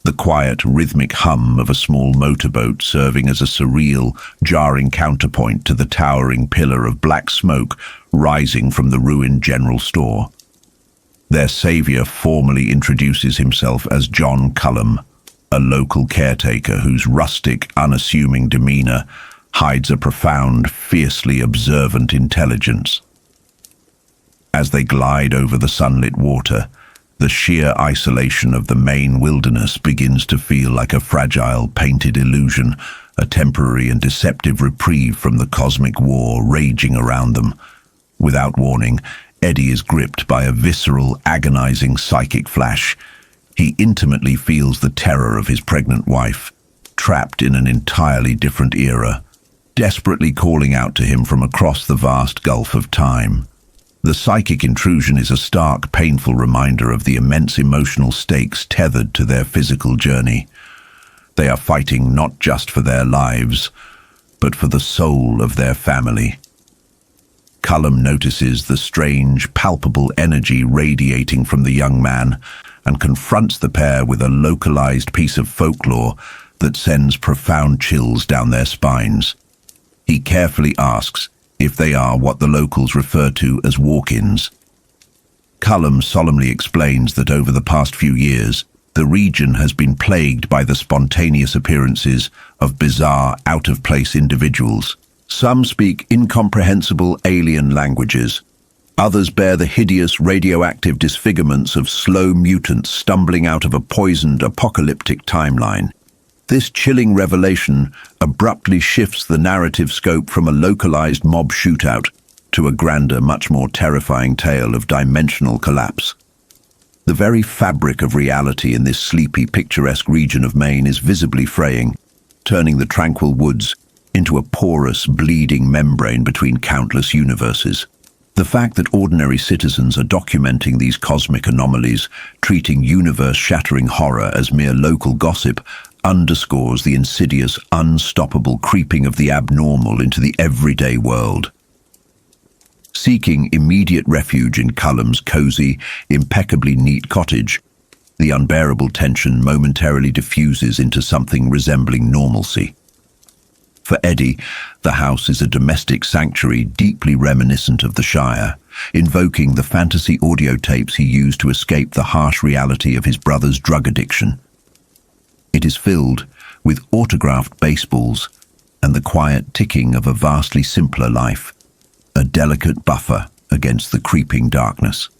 the quiet, rhythmic hum of a small motorboat serving as a surreal, jarring counterpoint to the towering pillar of black smoke rising from the ruined general store. Their savior formally introduces himself as John Cullum, a local caretaker whose rustic, unassuming demeanor hides a profound, fiercely observant intelligence. As they glide over the sunlit water, the sheer isolation of the Maine wilderness begins to feel like a fragile, painted illusion, a temporary and deceptive reprieve from the cosmic war raging around them. Without warning, Eddie is gripped by a visceral, agonizing psychic flash. He intimately feels the terror of his pregnant wife, trapped in an entirely different era, desperately calling out to him from across the vast gulf of time. The psychic intrusion is a stark, painful reminder of the immense emotional stakes tethered to their physical journey. They are fighting not just for their lives, but for the soul of their family. Cullum notices the strange, palpable energy radiating from the young man and confronts the pair with a localized piece of folklore that sends profound chills down their spines. He carefully asks if they are what the locals refer to as walk-ins. Cullum solemnly explains that over the past few years, the region has been plagued by the spontaneous appearances of bizarre, out-of-place individuals. Some speak incomprehensible alien languages. Others bear the hideous radioactive disfigurements of slow mutants stumbling out of a poisoned apocalyptic timeline. This chilling revelation abruptly shifts the narrative scope from a localized mob shootout to a grander, much more terrifying tale of dimensional collapse. The very fabric of reality in this sleepy, picturesque region of Maine is visibly fraying, turning the tranquil woods into a porous, bleeding membrane between countless universes. The fact that ordinary citizens are documenting these cosmic anomalies, treating universe-shattering horror as mere local gossip, underscores the insidious, unstoppable creeping of the abnormal into the everyday world. Seeking immediate refuge in Cullum's cozy, impeccably neat cottage, the unbearable tension momentarily diffuses into something resembling normalcy. For Eddie, the house is a domestic sanctuary deeply reminiscent of the Shire, invoking the fantasy audio tapes he used to escape the harsh reality of his brother's drug addiction. It is filled with autographed baseballs and the quiet ticking of a vastly simpler life, a delicate buffer against the creeping darkness.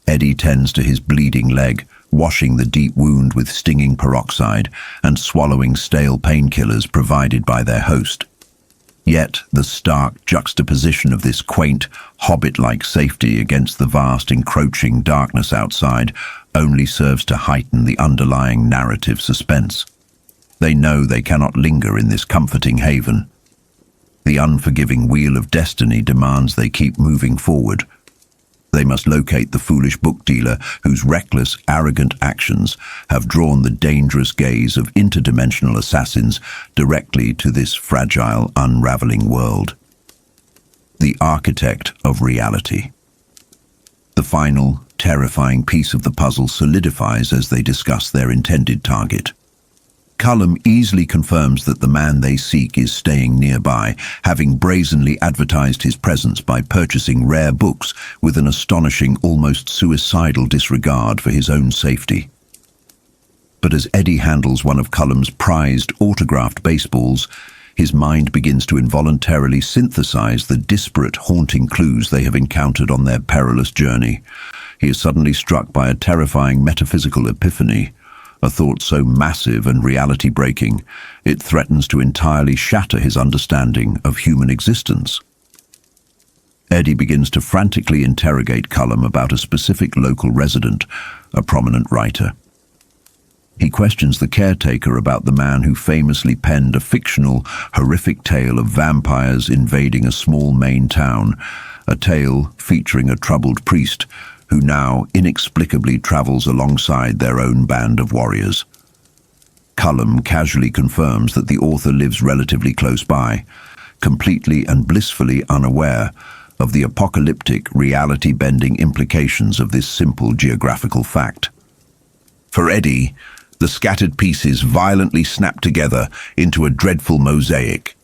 Eddie tends to his bleeding leg, washing the deep wound with stinging peroxide and swallowing stale painkillers provided by their host. Yet the stark juxtaposition of this quaint, hobbit-like safety against the vast, encroaching darkness outside only serves to heighten the underlying narrative suspense. They know they cannot linger in this comforting haven. The unforgiving wheel of destiny demands they keep moving forward. They must locate the foolish book dealer whose reckless, arrogant actions have drawn the dangerous gaze of interdimensional assassins directly to this fragile, unraveling world. The architect of reality. The final, terrifying piece of the puzzle solidifies as they discuss their intended target. Cullum easily confirms that the man they seek is staying nearby, having brazenly advertised his presence by purchasing rare books with an astonishing, almost suicidal disregard for his own safety. But as Eddie handles one of Cullum's prized autographed baseballs, his mind begins to involuntarily synthesize the disparate, haunting clues they have encountered on their perilous journey. He is suddenly struck by a terrifying metaphysical epiphany. A thought so massive and reality-breaking, it threatens to entirely shatter his understanding of human existence. Eddie begins to frantically interrogate Cullum about a specific local resident, a prominent writer. He questions the caretaker about the man who famously penned a fictional, horrific tale of vampires invading a small Maine town, a tale featuring a troubled priest who now inexplicably travels alongside their own band of warriors. Cullum casually confirms that the author lives relatively close by, completely and blissfully unaware of the apocalyptic, reality-bending implications of this simple geographical fact. For Eddie, the scattered pieces violently snap together into a dreadful mosaic.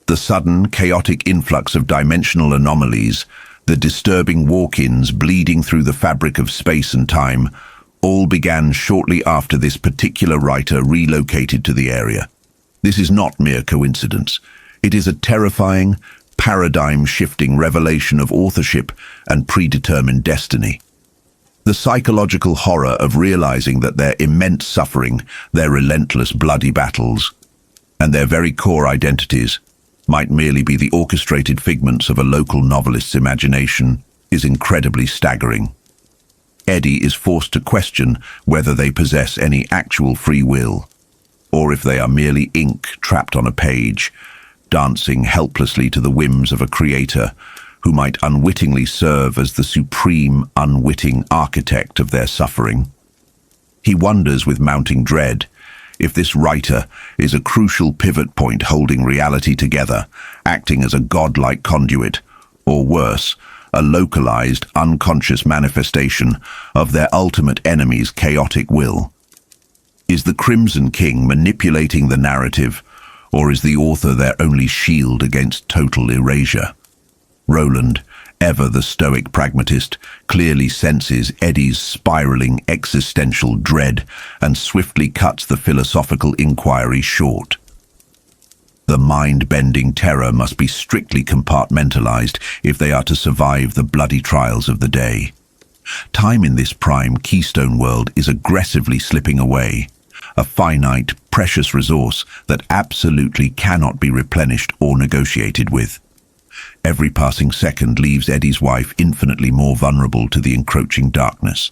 The sudden, chaotic influx of dimensional anomalies, the disturbing walk-ins bleeding through the fabric of space and time, all began shortly after this particular writer relocated to the area. This is not mere coincidence. It is a terrifying, paradigm-shifting revelation of authorship and predetermined destiny. The psychological horror of realizing that their immense suffering, their relentless bloody battles, and their very core identities might merely be the orchestrated figments of a local novelist's imagination is incredibly staggering. Eddie is forced to question whether they possess any actual free will, or if they are merely ink trapped on a page, dancing helplessly to the whims of a creator who might unwittingly serve as the supreme, unwitting architect of their suffering. He wonders with mounting dread if this writer is a crucial pivot point holding reality together, acting as a godlike conduit, or worse, a localized, unconscious manifestation of their ultimate enemy's chaotic will. Is the Crimson King manipulating the narrative, or is the author their only shield against total erasure? Roland, ever the stoic pragmatist, clearly senses Eddie's spiraling existential dread and swiftly cuts the philosophical inquiry short. The mind-bending terror must be strictly compartmentalized if they are to survive the bloody trials of the day. Time in this prime keystone world is aggressively slipping away, a finite, precious resource that absolutely cannot be replenished or negotiated with. Every passing second leaves Eddie's wife infinitely more vulnerable to the encroaching darkness.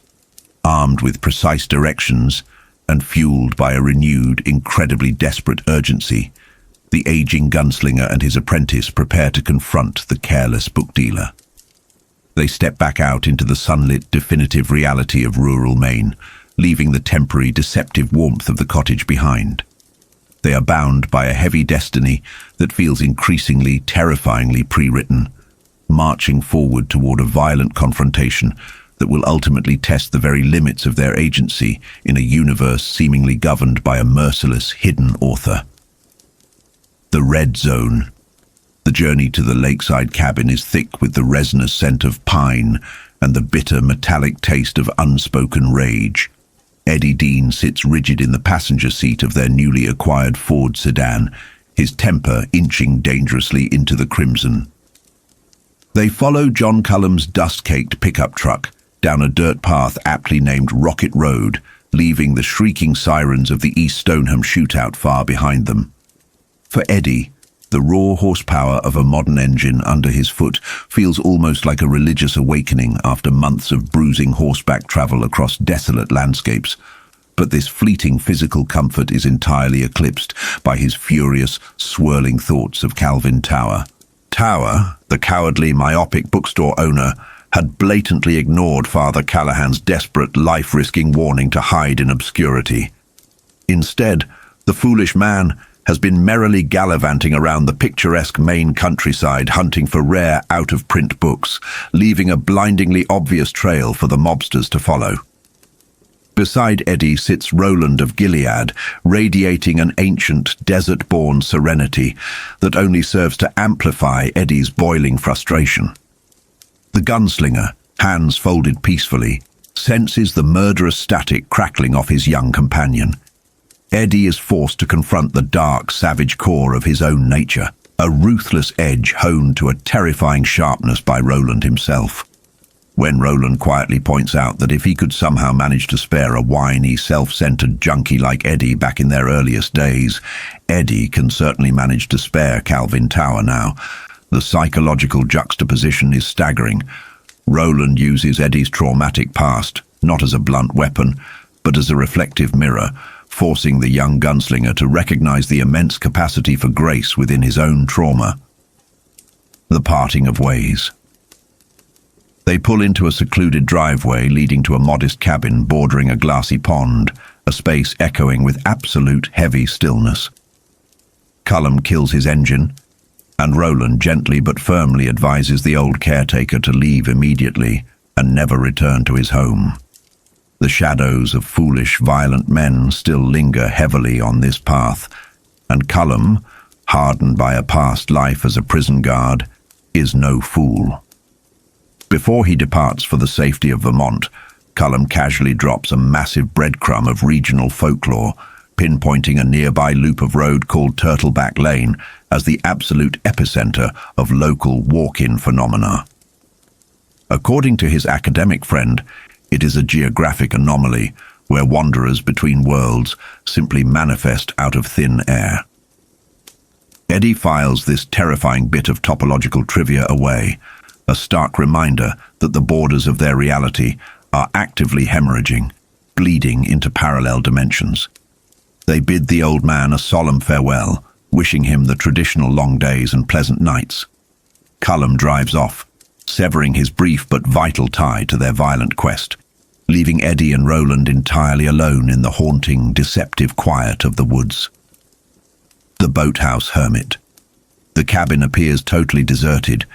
Armed with precise directions and fueled by a renewed, incredibly desperate urgency, the aging gunslinger and his apprentice prepare to confront the careless book dealer. They step back out into the sunlit, definitive reality of rural Maine, leaving the temporary, deceptive warmth of the cottage behind. They are bound by a heavy destiny that feels increasingly, terrifyingly pre-written, marching forward toward a violent confrontation that will ultimately test the very limits of their agency in a universe seemingly governed by a merciless, hidden author. The Red Zone. The journey to the lakeside cabin is thick with the resinous scent of pine and the bitter, metallic taste of unspoken rage. Eddie Dean sits rigid in the passenger seat of their newly acquired Ford sedan, his temper inching dangerously into the crimson. They follow John Cullum's dust-caked pickup truck down a dirt path aptly named Rocket Road, leaving the shrieking sirens of the East Stoneham shootout far behind them. For Eddie, the raw horsepower of a modern engine under his foot feels almost like a religious awakening after months of bruising horseback travel across desolate landscapes. But this fleeting physical comfort is entirely eclipsed by his furious, swirling thoughts of Calvin Tower. Tower, the cowardly, myopic bookstore owner, had blatantly ignored Father Callahan's desperate, life-risking warning to hide in obscurity. Instead, the foolish man has been merrily gallivanting around the picturesque Maine countryside hunting for rare out-of-print books, leaving a blindingly obvious trail for the mobsters to follow. Beside Eddie sits Roland of Gilead, radiating an ancient, desert-born serenity that only serves to amplify Eddie's boiling frustration. The gunslinger, hands folded peacefully, senses the murderous static crackling off his young companion. Eddie is forced to confront the dark, savage core of his own nature, a ruthless edge honed to a terrifying sharpness by Roland himself. When Roland quietly points out that if he could somehow manage to spare a whiny, self-centered junkie like Eddie back in their earliest days, Eddie can certainly manage to spare Calvin Tower now. The psychological juxtaposition is staggering. Roland uses Eddie's traumatic past, not as a blunt weapon, but as a reflective mirror, forcing the young gunslinger to recognize the immense capacity for grace within his own trauma. The parting of ways. They pull into a secluded driveway leading to a modest cabin bordering a glassy pond, a space echoing with absolute heavy stillness. Calla kills his engine, and Roland gently but firmly advises the old caretaker to leave immediately and never return to his home. The shadows of foolish, violent men still linger heavily on this path, and Calla, hardened by a past life as a prison guard, is no fool. Before he departs for the safety of Vermont, Calla casually drops a massive breadcrumb of regional folklore, pinpointing a nearby loop of road called Turtleback Lane as the absolute epicenter of local walk-in phenomena. According to his academic friend, it is a geographic anomaly where wanderers between worlds simply manifest out of thin air. Eddie files this terrifying bit of topological trivia away, a stark reminder that the borders of their reality are actively hemorrhaging, bleeding into parallel dimensions. They bid the old man a solemn farewell, wishing him the traditional long days and pleasant nights. Calla drives off, severing his brief but vital tie to their violent quest, leaving Eddie and Roland entirely alone in the haunting, deceptive quiet of the woods. The boathouse hermit. The cabin appears totally deserted,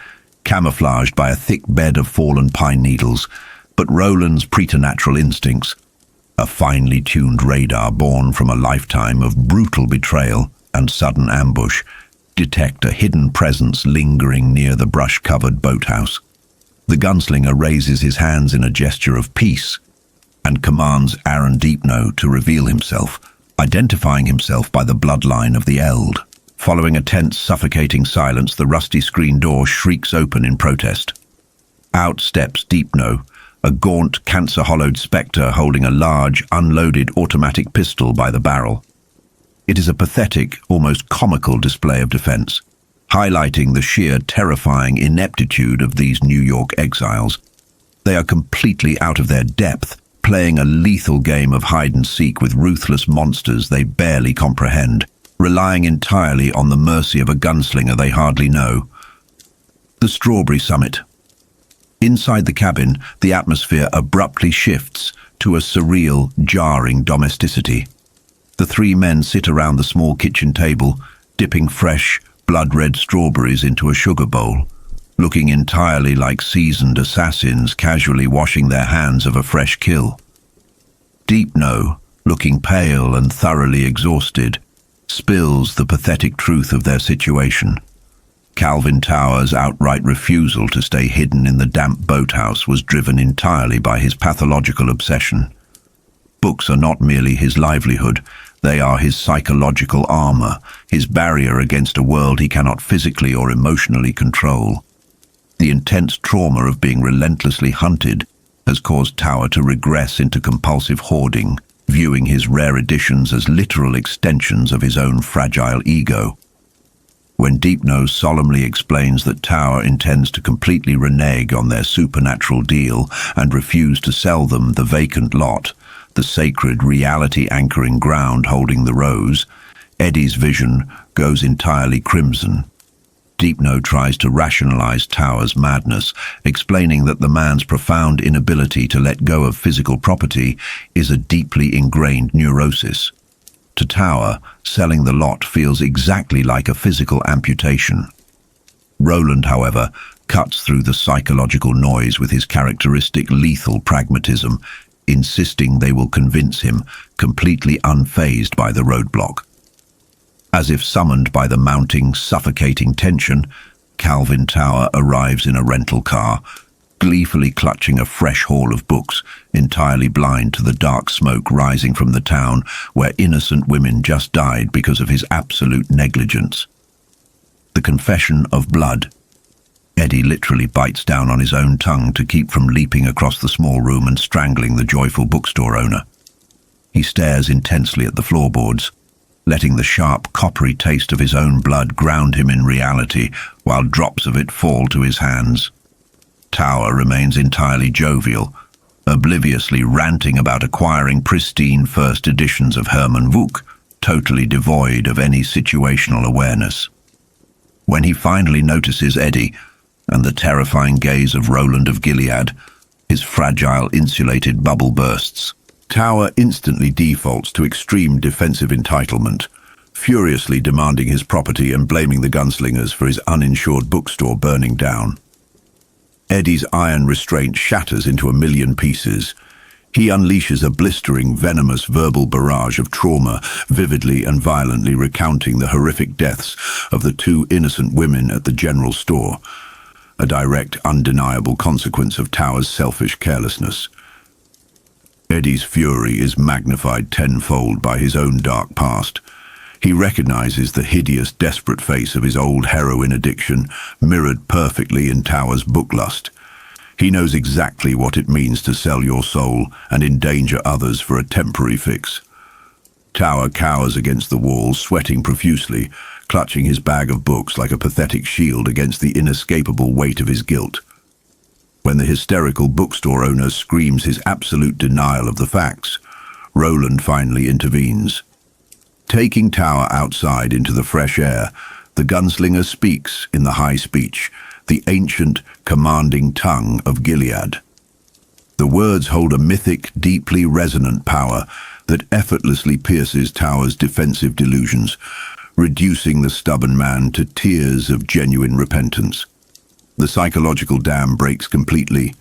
camouflaged by a thick bed of fallen pine needles, but Roland's preternatural instincts, a finely tuned radar born from a lifetime of brutal betrayal and sudden ambush, detect a hidden presence lingering near the brush-covered boathouse. The gunslinger raises his hands in a gesture of peace and commands Aaron Deepno to reveal himself, identifying himself by the bloodline of the Eld. Following a tense, suffocating silence, the rusty screen door shrieks open in protest. Out steps Deepno, a gaunt, cancer-hollowed spectre holding a large, unloaded automatic pistol by the barrel. It is a pathetic, almost comical display of defense, highlighting the sheer terrifying ineptitude of these New York exiles. They are completely out of their depth, playing a lethal game of hide-and-seek with ruthless monsters they barely comprehend, relying entirely on the mercy of a gunslinger they hardly know. The Strawberry Summit. Inside the cabin, the atmosphere abruptly shifts to a surreal, jarring domesticity. The three men sit around the small kitchen table, dipping fresh, blood-red strawberries into a sugar bowl, looking entirely like seasoned assassins casually washing their hands of a fresh kill. Deepno, looking pale and thoroughly exhausted, spills the pathetic truth of their situation. Calvin Tower's outright refusal to stay hidden in the damp boathouse was driven entirely by his pathological obsession. Books are not merely his livelihood, they are his psychological armor, his barrier against a world he cannot physically or emotionally control. The intense trauma of being relentlessly hunted has caused Tower to regress into compulsive hoarding, viewing his rare editions as literal extensions of his own fragile ego. When Deepno solemnly explains that Tower intends to completely renege on their supernatural deal and refuse to sell them the vacant lot, the sacred reality-anchoring ground holding the rose, Eddie's vision goes entirely crimson. Deepno tries to rationalize Tower's madness, explaining that the man's profound inability to let go of physical property is a deeply ingrained neurosis. To Tower, selling the lot feels exactly like a physical amputation. Roland, however, cuts through the psychological noise with his characteristic lethal pragmatism, insisting they will convince him, completely unfazed by the roadblock. As if summoned by the mounting, suffocating tension, Calvin Tower arrives in a rental car, gleefully clutching a fresh haul of books, entirely blind to the dark smoke rising from the town where innocent women just died because of his absolute negligence. The confession of blood. Eddie literally bites down on his own tongue to keep from leaping across the small room and strangling the joyful bookstore owner. He stares intensely at the floorboards, letting the sharp, coppery taste of his own blood ground him in reality while drops of it fall to his hands. Tower remains entirely jovial, obliviously ranting about acquiring pristine first editions of Hermann Wouk, totally devoid of any situational awareness. When he finally notices Eddie and the terrifying gaze of Roland of Gilead, his fragile insulated bubble bursts. Tower instantly defaults to extreme defensive entitlement, furiously demanding his property and blaming the gunslingers for his uninsured bookstore burning down. Eddie's iron restraint shatters into a million pieces. He unleashes a blistering, venomous verbal barrage of trauma, vividly and violently recounting the horrific deaths of the two innocent women at the general store, a direct, undeniable consequence of Tower's selfish carelessness. Eddie's fury is magnified tenfold by his own dark past. He recognizes the hideous, desperate face of his old heroin addiction, mirrored perfectly in Tower's booklust. He knows exactly what it means to sell your soul and endanger others for a temporary fix. Tower cowers against the wall, sweating profusely, clutching his bag of books like a pathetic shield against the inescapable weight of his guilt. When the hysterical bookstore owner screams his absolute denial of the facts, Roland finally intervenes. Taking Tower outside into the fresh air, the gunslinger speaks in the high speech, the ancient, commanding tongue of Gilead. The words hold a mythic, deeply resonant power that effortlessly pierces Tower's defensive delusions, reducing the stubborn man to tears of genuine repentance. The psychological dam breaks completely,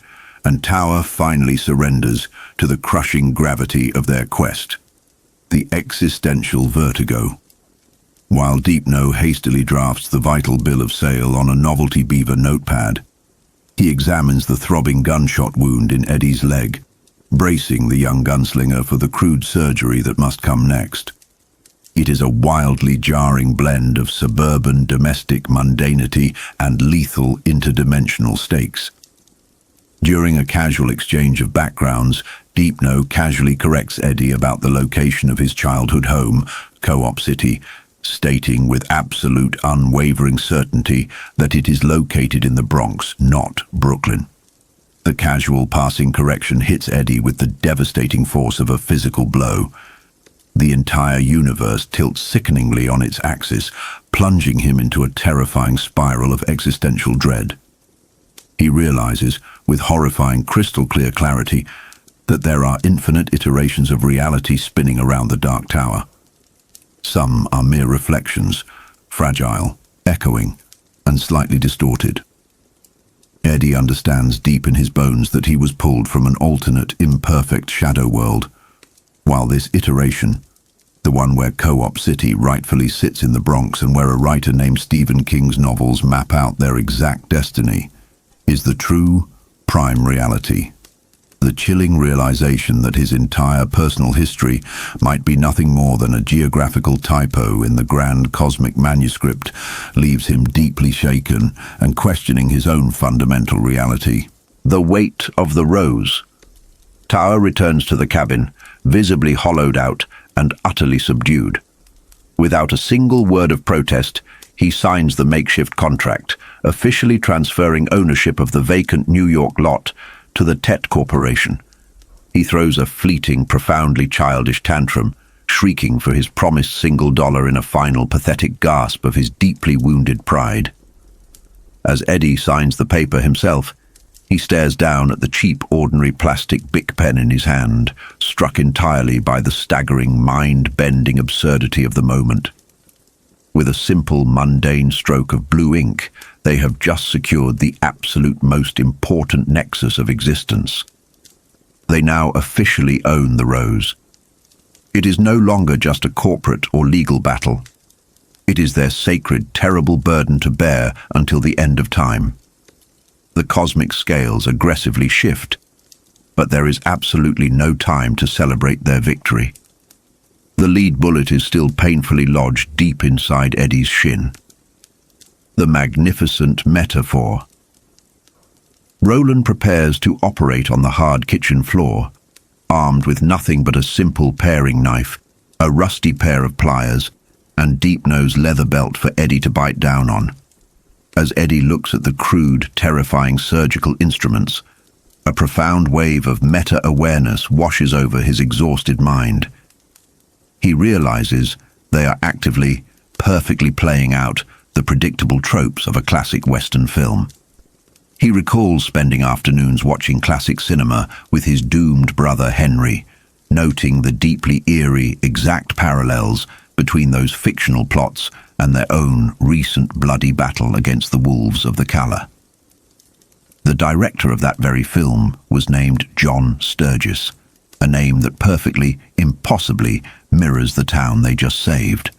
and Tower finally surrenders to the crushing gravity of their quest. The existential vertigo. While Deepno hastily drafts the vital bill of sale on a novelty beaver notepad, he examines the throbbing gunshot wound in Eddie's leg, bracing the young gunslinger for the crude surgery that must come next. It is a wildly jarring blend of suburban domestic mundanity and lethal interdimensional stakes. During a casual exchange of backgrounds, Deepno casually corrects Eddie about the location of his childhood home, Co-op City, stating with absolute unwavering certainty that it is located in the Bronx, not Brooklyn. The casual passing correction hits Eddie with the devastating force of a physical blow. The entire universe tilts sickeningly on its axis, plunging him into a terrifying spiral of existential dread. He realizes, with horrifying crystal-clear clarity, that there are infinite iterations of reality spinning around the Dark Tower. Some are mere reflections, fragile, echoing, and slightly distorted. Eddie understands deep in his bones that he was pulled from an alternate, imperfect shadow world, while this iteration, the one where Co-op City rightfully sits in the Bronx and where a writer named Stephen King's novels map out their exact destiny, is the true, prime reality. The chilling realization that his entire personal history might be nothing more than a geographical typo in the grand cosmic manuscript leaves him deeply shaken and questioning his own fundamental reality. The weight of the rose. Tower returns to the cabin, visibly hollowed out and utterly subdued. Without a single word of protest, he signs the makeshift contract, officially transferring ownership of the vacant New York lot to the ka-tet Corporation. He throws a fleeting, profoundly childish tantrum, shrieking for his promised $1 in a final pathetic gasp of his deeply wounded pride. As Eddie signs the paper himself, he stares down at the cheap, ordinary plastic Bic pen in his hand, struck entirely by the staggering, mind-bending absurdity of the moment. With a simple, mundane stroke of blue ink, they have just secured the absolute most important nexus of existence. They now officially own the rose. It is no longer just a corporate or legal battle. It is their sacred, terrible burden to bear until the end of time. The cosmic scales aggressively shift, but there is absolutely no time to celebrate their victory. The lead bullet is still painfully lodged deep inside Eddie's shin. The magnificent metaphor. Roland prepares to operate on the hard kitchen floor, armed with nothing but a simple paring knife, a rusty pair of pliers, and Deepno's leather belt for Eddie to bite down on. As Eddie looks at the crude, terrifying surgical instruments, A profound wave of meta-awareness washes over his exhausted mind. He realizes they are actively, perfectly playing out the predictable tropes of a classic Western film. He recalls spending afternoons watching classic cinema with his doomed brother Henry, noting the deeply eerie, exact parallels between those fictional plots and their own recent bloody battle against the wolves of the Calla. The director of that very film was named John Sturgis, a name that perfectly, impossibly mirrors the town they just saved.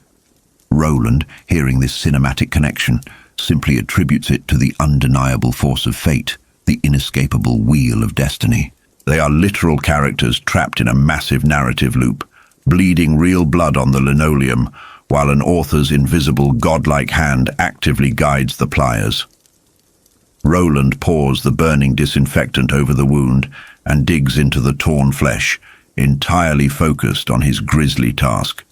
Roland, hearing this cinematic connection, simply attributes it to the undeniable force of fate, the inescapable wheel of destiny. They are literal characters trapped in a massive narrative loop, bleeding real blood on the linoleum, while an author's invisible godlike hand actively guides the pliers. Roland pours the burning disinfectant over the wound and digs into the torn flesh, entirely focused on his grisly task.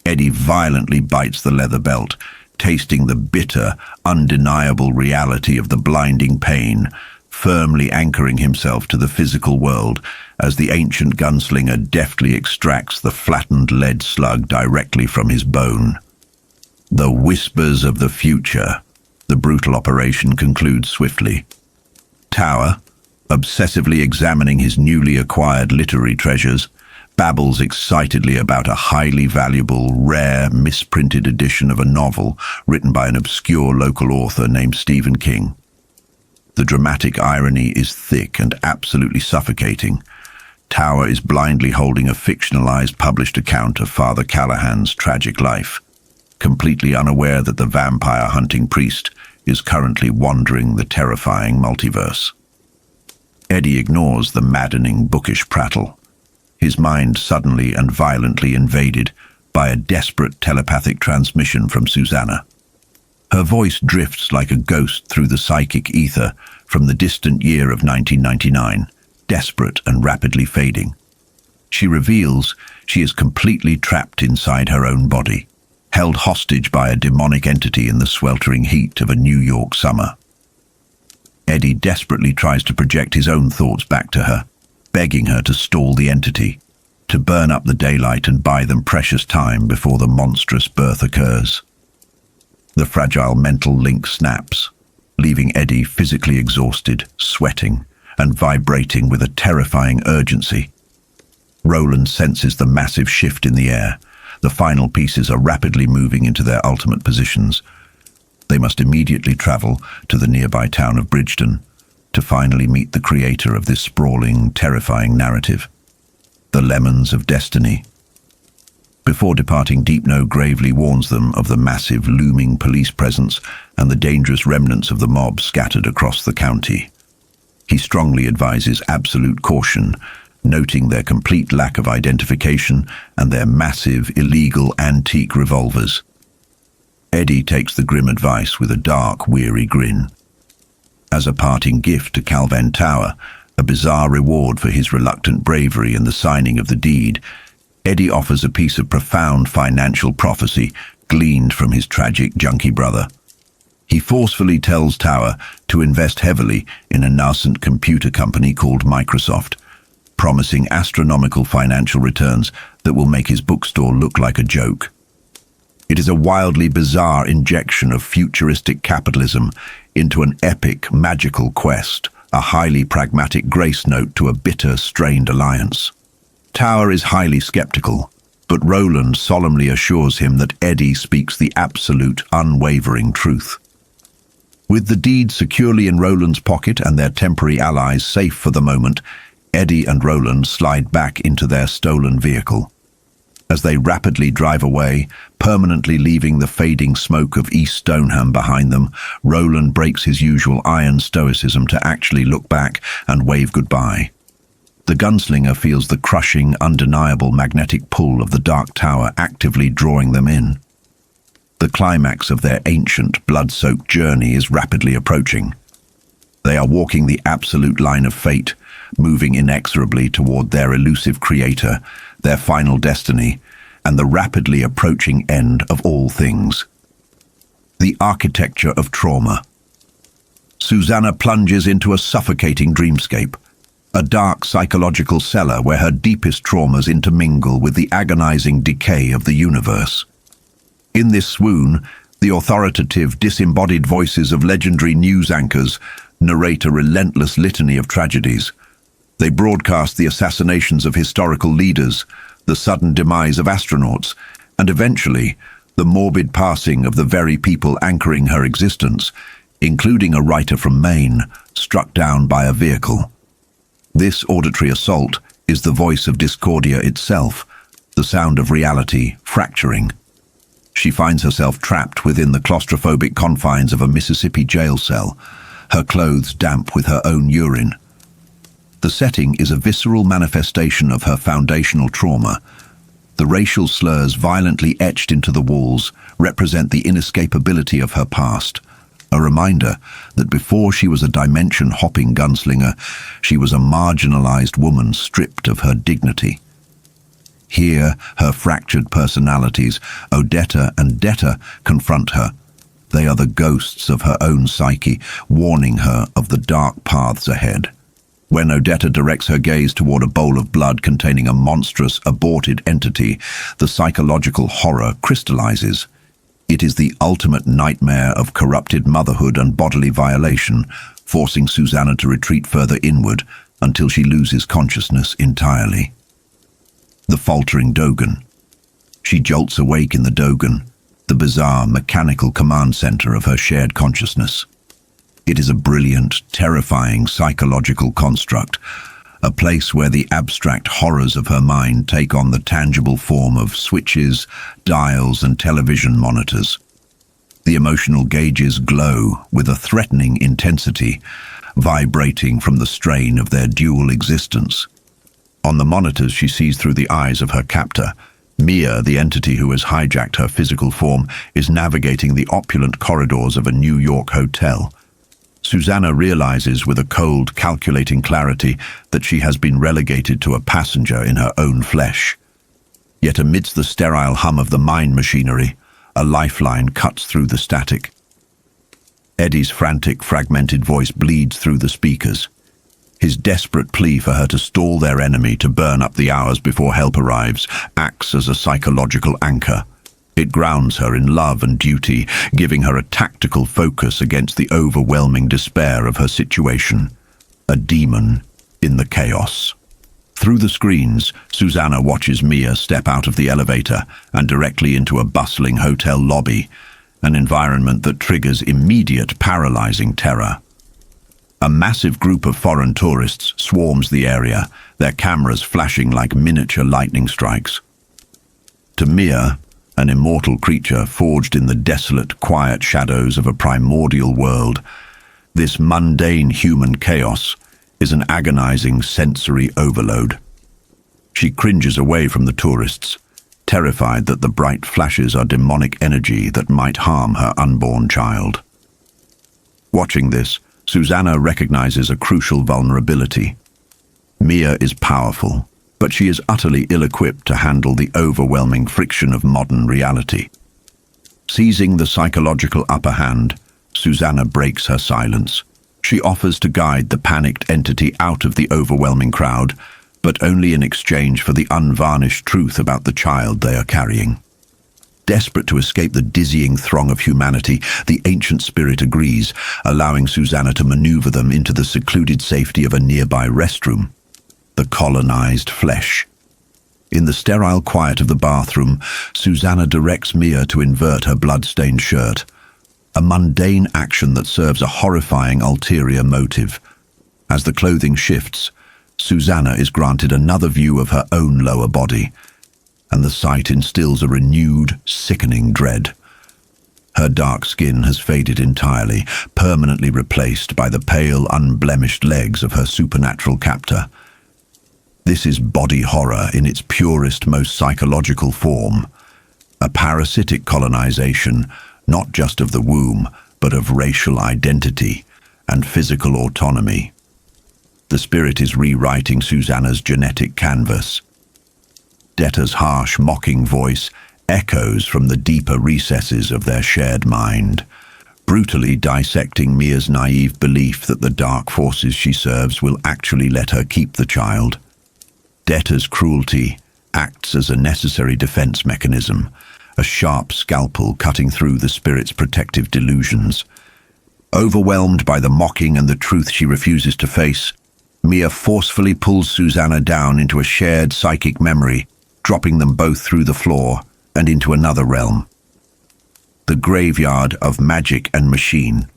Eddie violently bites the leather belt, tasting the bitter, undeniable reality of the blinding pain, firmly anchoring himself to the physical world as the ancient gunslinger deftly extracts the flattened lead slug directly from his bone. The whispers of the future. The brutal operation concludes swiftly. Tower, obsessively examining his newly acquired literary treasures, babbles excitedly about a highly valuable, rare, misprinted edition of a novel written by an obscure local author named Stephen King. The dramatic irony is thick and absolutely suffocating. Tower is blindly holding a fictionalized published account of Father Callahan's tragic life, completely unaware that the vampire-hunting priest is currently wandering the terrifying multiverse. Eddie ignores the maddening bookish prattle, his mind suddenly and violently invaded by a desperate telepathic transmission from Susannah. Her voice drifts like a ghost through the psychic ether from the distant year of 1999, desperate and rapidly fading. She reveals she is completely trapped inside her own body, held hostage by a demonic entity in the sweltering heat of a New York summer. Eddie desperately tries to project his own thoughts back to her, begging her to stall the entity, to burn up the daylight and buy them precious time before the monstrous birth occurs. The fragile mental link snaps, leaving Eddie physically exhausted, sweating, and vibrating with a terrifying urgency. Roland senses the massive shift in the air. The final pieces are rapidly moving into their ultimate positions. They must immediately travel to the nearby town of Bridgeton to finally meet the creator of this sprawling, terrifying narrative, the Lemons of Destiny. Before departing, Deepno gravely warns them of the massive, looming police presence and the dangerous remnants of the mob scattered across the county. He strongly advises absolute caution, noting their complete lack of identification and their massive, illegal, antique revolvers. Eddie takes the grim advice with a dark, weary grin. As a parting gift to Calvin Tower, a bizarre reward for his reluctant bravery in the signing of the deed, Eddie offers a piece of profound financial prophecy gleaned from his tragic junkie brother. He forcefully tells Tower to invest heavily in a nascent computer company called Microsoft, promising astronomical financial returns that will make his bookstore look like a joke. It is a wildly bizarre injection of futuristic capitalism into an epic, magical quest, a highly pragmatic grace note to a bitter, strained alliance. Tower is highly skeptical, but Roland solemnly assures him that Eddie speaks the absolute, unwavering truth. With the deed securely in Roland's pocket and their temporary allies safe for the moment, Eddie and Roland slide back into their stolen vehicle. As they rapidly drive away, permanently leaving the fading smoke of East Stoneham behind them, Roland breaks his usual iron stoicism to actually look back and wave goodbye. The gunslinger feels the crushing, undeniable magnetic pull of the Dark Tower actively drawing them in. The climax of their ancient, blood-soaked journey is rapidly approaching. They are walking the absolute line of fate, moving inexorably toward their elusive creator, their final destiny, and the rapidly approaching end of all things. The architecture of trauma. Susannah plunges into a suffocating dreamscape, a dark psychological cellar where her deepest traumas intermingle with the agonizing decay of the universe. In this swoon, the authoritative, disembodied voices of legendary news anchors narrate a relentless litany of tragedies. They broadcast the assassinations of historical leaders, the sudden demise of astronauts, and eventually, the morbid passing of the very people anchoring her existence, including a writer from Maine, struck down by a vehicle. This auditory assault is the voice of Discordia itself, the sound of reality fracturing. She finds herself trapped within the claustrophobic confines of a Mississippi jail cell, her clothes damp with her own urine. The setting is a visceral manifestation of her foundational trauma. The racial slurs violently etched into the walls represent the inescapability of her past, a reminder that before she was a dimension-hopping gunslinger, she was a marginalized woman stripped of her dignity. Here, her fractured personalities, Odetta and Detta, confront her. They are the ghosts of her own psyche, warning her of the dark paths ahead. When Odetta directs her gaze toward a bowl of blood containing a monstrous, aborted entity, the psychological horror crystallizes. It is the ultimate nightmare of corrupted motherhood and bodily violation, forcing Susannah to retreat further inward until she loses consciousness entirely. The faltering Dogen. She jolts awake in the Dogen, the bizarre, mechanical command center of her shared consciousness. It is a brilliant, terrifying psychological construct, a place where the abstract horrors of her mind take on the tangible form of switches, dials, and television monitors. The emotional gauges glow with a threatening intensity, vibrating from the strain of their dual existence. On the monitors, she sees through the eyes of her captor. Mia, the entity who has hijacked her physical form, is navigating the opulent corridors of a New York hotel. Susannah realizes with a cold, calculating clarity that she has been relegated to a passenger in her own flesh. Yet amidst the sterile hum of the mine machinery, a lifeline cuts through the static. Eddie's frantic, fragmented voice bleeds through the speakers. His desperate plea for her to stall their enemy to burn up the hours before help arrives acts as a psychological anchor. It grounds her in love and duty, giving her a tactical focus against the overwhelming despair of her situation. A demon in the chaos. Through the screens, Susannah watches Mia step out of the elevator and directly into a bustling hotel lobby, an environment that triggers immediate paralyzing terror. A massive group of foreign tourists swarms the area, their cameras flashing like miniature lightning strikes. To Mia, an immortal creature forged in the desolate, quiet shadows of a primordial world, this mundane human chaos is an agonizing sensory overload. She cringes away from the tourists, terrified that the bright flashes are demonic energy that might harm her unborn child. Watching this, Susannah recognizes a crucial vulnerability. Mia is powerful, but she is utterly ill-equipped to handle the overwhelming friction of modern reality. Seizing the psychological upper hand, Susannah breaks her silence. She offers to guide the panicked entity out of the overwhelming crowd, but only in exchange for the unvarnished truth about the child they are carrying. Desperate to escape the dizzying throng of humanity, the ancient spirit agrees, allowing Susannah to maneuver them into the secluded safety of a nearby restroom. The colonized flesh. In the sterile quiet of the bathroom, Susannah directs Mia to invert her blood-stained shirt, a mundane action that serves a horrifying ulterior motive. As the clothing shifts, Susannah is granted another view of her own lower body, and the sight instills a renewed, sickening dread. Her dark skin has faded entirely, permanently replaced by the pale, unblemished legs of her supernatural captor. This is body horror in its purest, most psychological form, a parasitic colonization, not just of the womb, but of racial identity and physical autonomy. The spirit is rewriting Susannah's genetic canvas. Detta's harsh, mocking voice echoes from the deeper recesses of their shared mind, brutally dissecting Mia's naive belief that the dark forces she serves will actually let her keep the child. Debtor's cruelty acts as a necessary defense mechanism, a sharp scalpel cutting through the spirit's protective delusions. Overwhelmed by the mocking and the truth she refuses to face, Mia forcefully pulls Susannah down into a shared psychic memory, dropping them both through the floor and into another realm. The graveyard of magic and machine.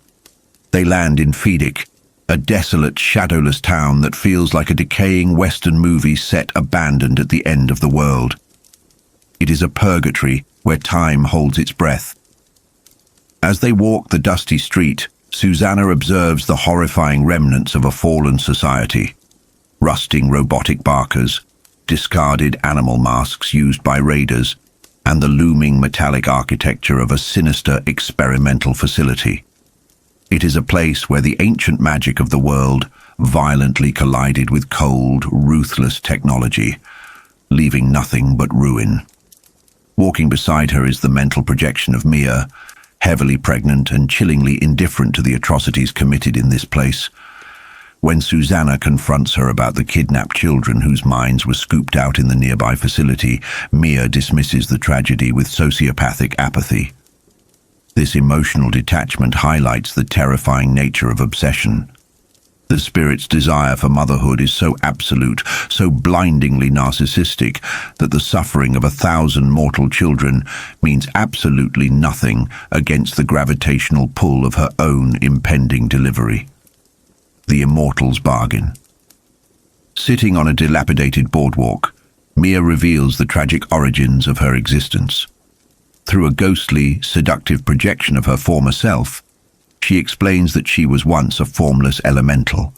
They land in Hypnotic, a desolate, shadowless town that feels like a decaying Western movie set abandoned at the end of the world. It is a purgatory where time holds its breath. As they walk the dusty street, Susannah observes the horrifying remnants of a fallen society. Rusting robotic barkers, discarded animal masks used by raiders, and the looming metallic architecture of a sinister experimental facility. It is a place where the ancient magic of the world violently collided with cold, ruthless technology, leaving nothing but ruin. Walking beside her is the mental projection of Mia, heavily pregnant and chillingly indifferent to the atrocities committed in this place. When Susannah confronts her about the kidnapped children whose minds were scooped out in the nearby facility, Mia dismisses the tragedy with sociopathic apathy. This emotional detachment highlights the terrifying nature of obsession. The spirit's desire for motherhood is so absolute, so blindingly narcissistic, that the suffering of 1,000 mortal children means absolutely nothing against the gravitational pull of her own impending delivery. The immortals' bargain. Sitting on a dilapidated boardwalk, Mia reveals the tragic origins of her existence. Through a ghostly, seductive projection of her former self, she explains that she was once a formless elemental,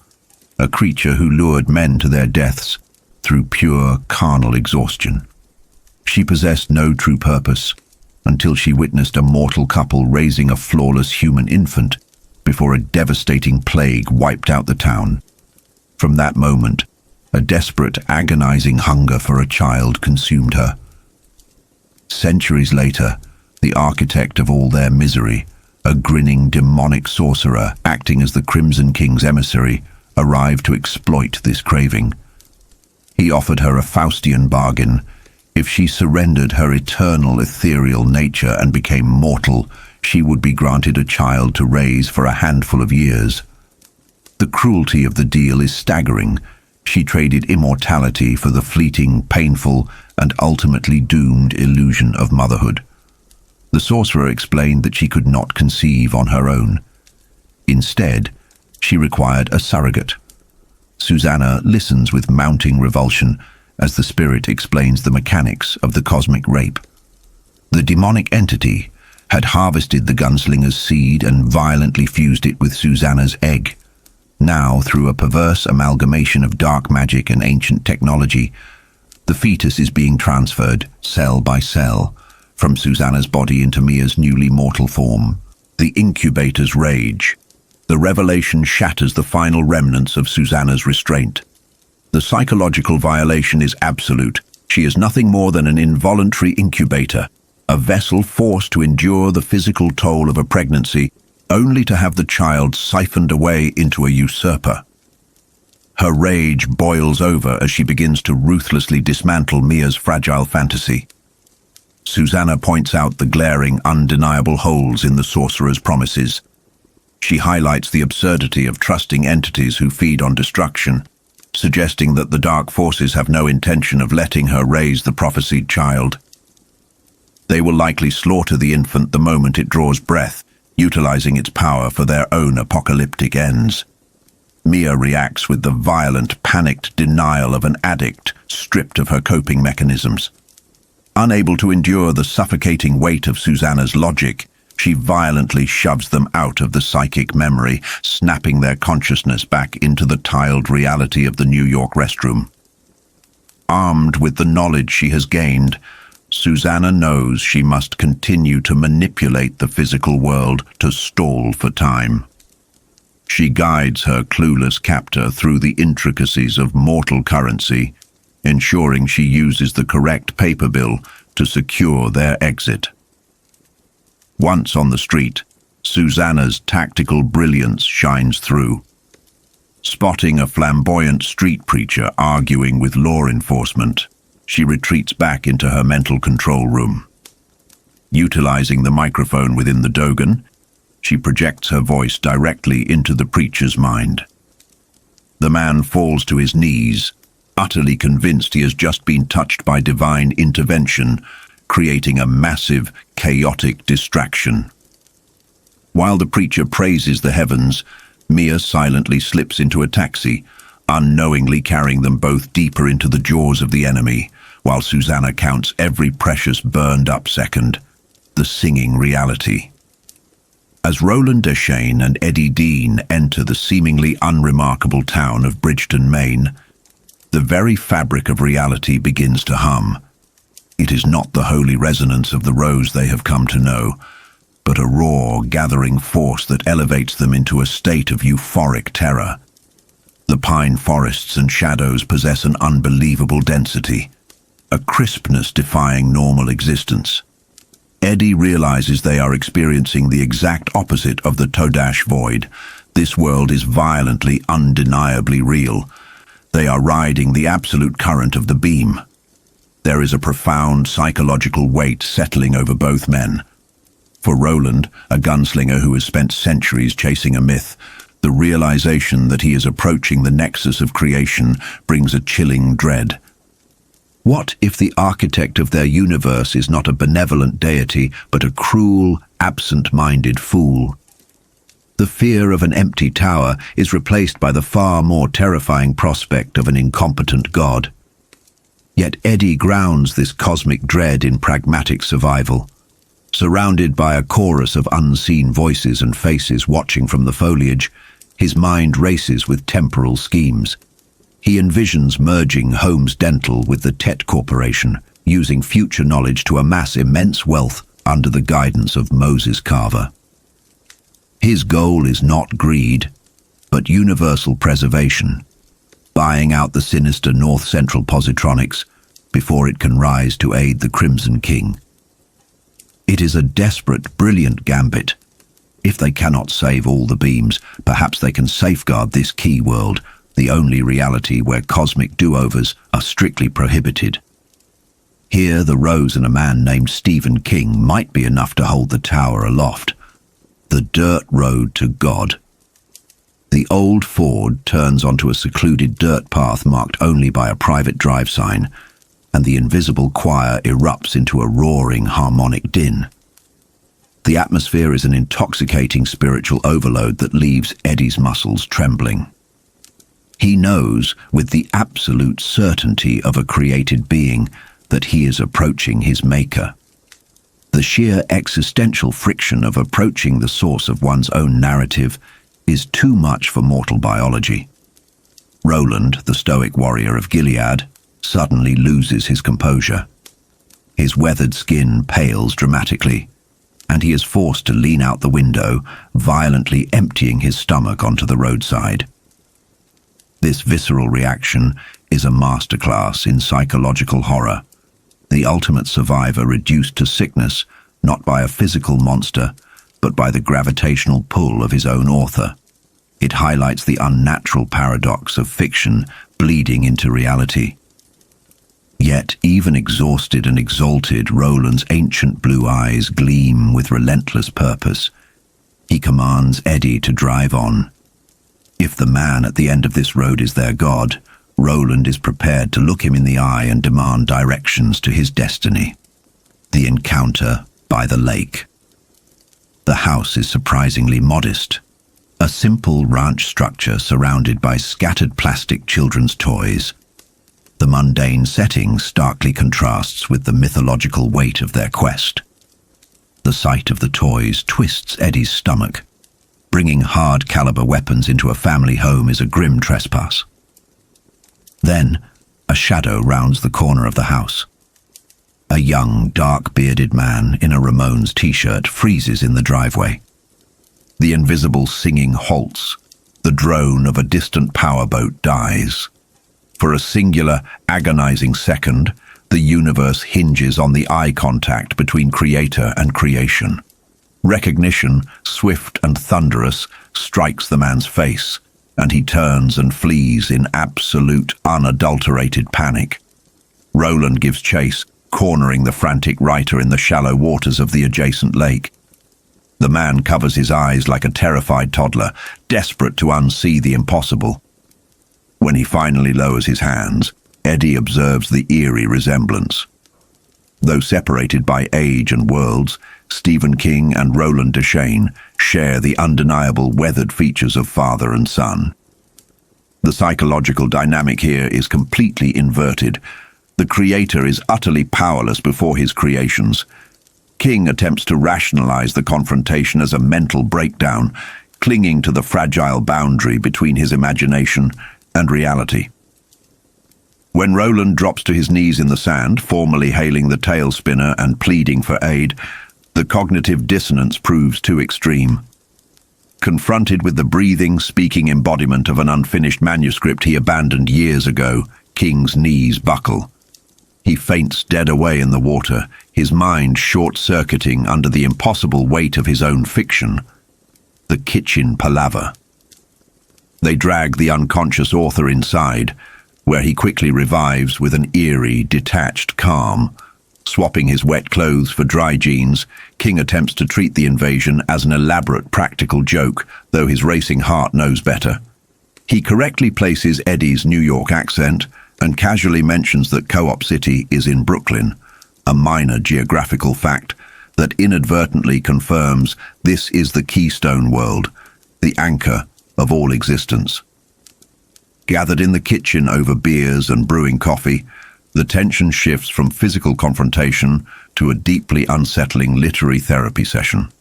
a creature who lured men to their deaths through pure, carnal exhaustion. She possessed no true purpose until she witnessed a mortal couple raising a flawless human infant before a devastating plague wiped out the town. From that moment, a desperate, agonizing hunger for a child consumed her. Centuries later, the architect of all their misery, a grinning demonic sorcerer acting as the Crimson King's emissary, arrived to exploit this craving. He offered her a Faustian bargain. If she surrendered her eternal ethereal nature and became mortal, she would be granted a child to raise for a handful of years. The cruelty of the deal is staggering. She traded immortality for the fleeting, painful, and ultimately doomed illusion of motherhood. The sorcerer explained that she could not conceive on her own. Instead, she required a surrogate. Susannah listens with mounting revulsion as the spirit explains the mechanics of the cosmic rape. The demonic entity had harvested the gunslinger's seed and violently fused it with Susannah's egg. Now, through a perverse amalgamation of dark magic and ancient technology, the fetus is being transferred, cell by cell, from Susannah's body into Mia's newly mortal form. The incubator's rage. The revelation shatters the final remnants of Susannah's restraint. The psychological violation is absolute. She is nothing more than an involuntary incubator, a vessel forced to endure the physical toll of a pregnancy, only to have the child siphoned away into a usurper. Her rage boils over as she begins to ruthlessly dismantle Mia's fragile fantasy. Susannah points out the glaring, undeniable holes in the sorcerer's promises. She highlights the absurdity of trusting entities who feed on destruction, suggesting that the dark forces have no intention of letting her raise the prophesied child. They will likely slaughter the infant the moment it draws breath, utilizing its power for their own apocalyptic ends. Mia reacts with the violent, panicked denial of an addict stripped of her coping mechanisms. Unable to endure the suffocating weight of Susannah's logic, she violently shoves them out of the psychic memory, snapping their consciousness back into the tiled reality of the New York restroom. Armed with the knowledge she has gained, Susannah knows she must continue to manipulate the physical world to stall for time. She guides her clueless captor through the intricacies of mortal currency, ensuring she uses the correct paper bill to secure their exit. Once on the street, Susannah's tactical brilliance shines through. Spotting a flamboyant street preacher arguing with law enforcement, she retreats back into her mental control room. Utilizing the microphone within the Dogen, she projects her voice directly into the preacher's mind. The man falls to his knees, utterly convinced he has just been touched by divine intervention, creating a massive, chaotic distraction. While the preacher praises the heavens, Mia silently slips into a taxi, unknowingly carrying them both deeper into the jaws of the enemy, while Susannah counts every precious burned-up second, the singing reality. As Roland Deschain and Eddie Dean enter the seemingly unremarkable town of Bridgeton, Maine, the very fabric of reality begins to hum. It is not the holy resonance of the rose they have come to know, but a raw, gathering force that elevates them into a state of euphoric terror. The pine forests and shadows possess an unbelievable density, a crispness defying normal existence. Eddie realizes they are experiencing the exact opposite of the Todash void. This world is violently, undeniably real. They are riding the absolute current of the beam. There is a profound psychological weight settling over both men. For Roland, a gunslinger who has spent centuries chasing a myth, the realization that he is approaching the nexus of creation brings a chilling dread. What if the architect of their universe is not a benevolent deity, but a cruel, absent-minded fool? The fear of an empty tower is replaced by the far more terrifying prospect of an incompetent god. Yet Eddie grounds this cosmic dread in pragmatic survival. Surrounded by a chorus of unseen voices and faces watching from the foliage, his mind races with temporal schemes. He envisions merging Holmes Dental with the ka-tet Corporation, using future knowledge to amass immense wealth under the guidance of Moses Carver. His goal is not greed, but universal preservation, buying out the sinister North Central Positronics before it can rise to aid the Crimson King. It is a desperate, brilliant gambit. If they cannot save all the beams, perhaps they can safeguard this key world, the only reality where cosmic do-overs are strictly prohibited. Here, the rose and a man named Stephen King might be enough to hold the tower aloft. The dirt road to God. The old Ford turns onto a secluded dirt path marked only by a private drive sign, and the invisible choir erupts into a roaring harmonic din. The atmosphere is an intoxicating spiritual overload that leaves Eddie's muscles trembling. He knows, with the absolute certainty of a created being, that he is approaching his maker. The sheer existential friction of approaching the source of one's own narrative is too much for mortal biology. Roland, the stoic warrior of Gilead, suddenly loses his composure. His weathered skin pales dramatically, and he is forced to lean out the window, violently emptying his stomach onto the roadside. This visceral reaction is a masterclass in psychological horror, the ultimate survivor reduced to sickness not by a physical monster, but by the gravitational pull of his own author. It highlights the unnatural paradox of fiction bleeding into reality. Yet, even exhausted and exalted, Roland's ancient blue eyes gleam with relentless purpose. He commands Eddie to drive on. If the man at the end of this road is their god, Roland is prepared to look him in the eye and demand directions to his destiny. The encounter by the lake. The house is surprisingly modest. A simple ranch structure surrounded by scattered plastic children's toys. The mundane setting starkly contrasts with the mythological weight of their quest. The sight of the toys twists Eddie's stomach. Bringing hard-caliber weapons into a family home is a grim trespass. Then, a shadow rounds the corner of the house. A young, dark-bearded man in a Ramones t-shirt freezes in the driveway. The invisible singing halts. The drone of a distant powerboat dies. For a singular, agonizing second, the universe hinges on the eye contact between creator and creation. Recognition, swift and thunderous, strikes the man's face, and he turns and flees in absolute, unadulterated panic. Roland gives chase, cornering the frantic writer in the shallow waters of the adjacent lake. The man covers his eyes like a terrified toddler, desperate to unsee the impossible. When he finally lowers his hands, Eddie observes the eerie resemblance. Though separated by age and worlds, Stephen King and Roland Deschain share the undeniable weathered features of father and son. The psychological dynamic here is completely inverted. The creator is utterly powerless before his creations. King attempts to rationalize the confrontation as a mental breakdown, clinging to the fragile boundary between his imagination and reality. When Roland drops to his knees in the sand, formally hailing the tail spinner and pleading for aid, the cognitive dissonance proves too extreme. Confronted with the breathing, speaking embodiment of an unfinished manuscript he abandoned years ago, King's knees buckle. He faints dead away in the water, his mind short-circuiting under the impossible weight of his own fiction. The kitchen palava. They drag the unconscious author inside, where he quickly revives with an eerie, detached calm. Swapping his wet clothes for dry jeans, King attempts to treat the invasion as an elaborate practical joke, though his racing heart knows better. He correctly places Eddie's New York accent and casually mentions that Co-op City is in Brooklyn, a minor geographical fact that inadvertently confirms this is the Keystone World, the anchor of all existence. Gathered in the kitchen over beers and brewing coffee, the tension shifts from physical confrontation to a deeply unsettling literary therapy session.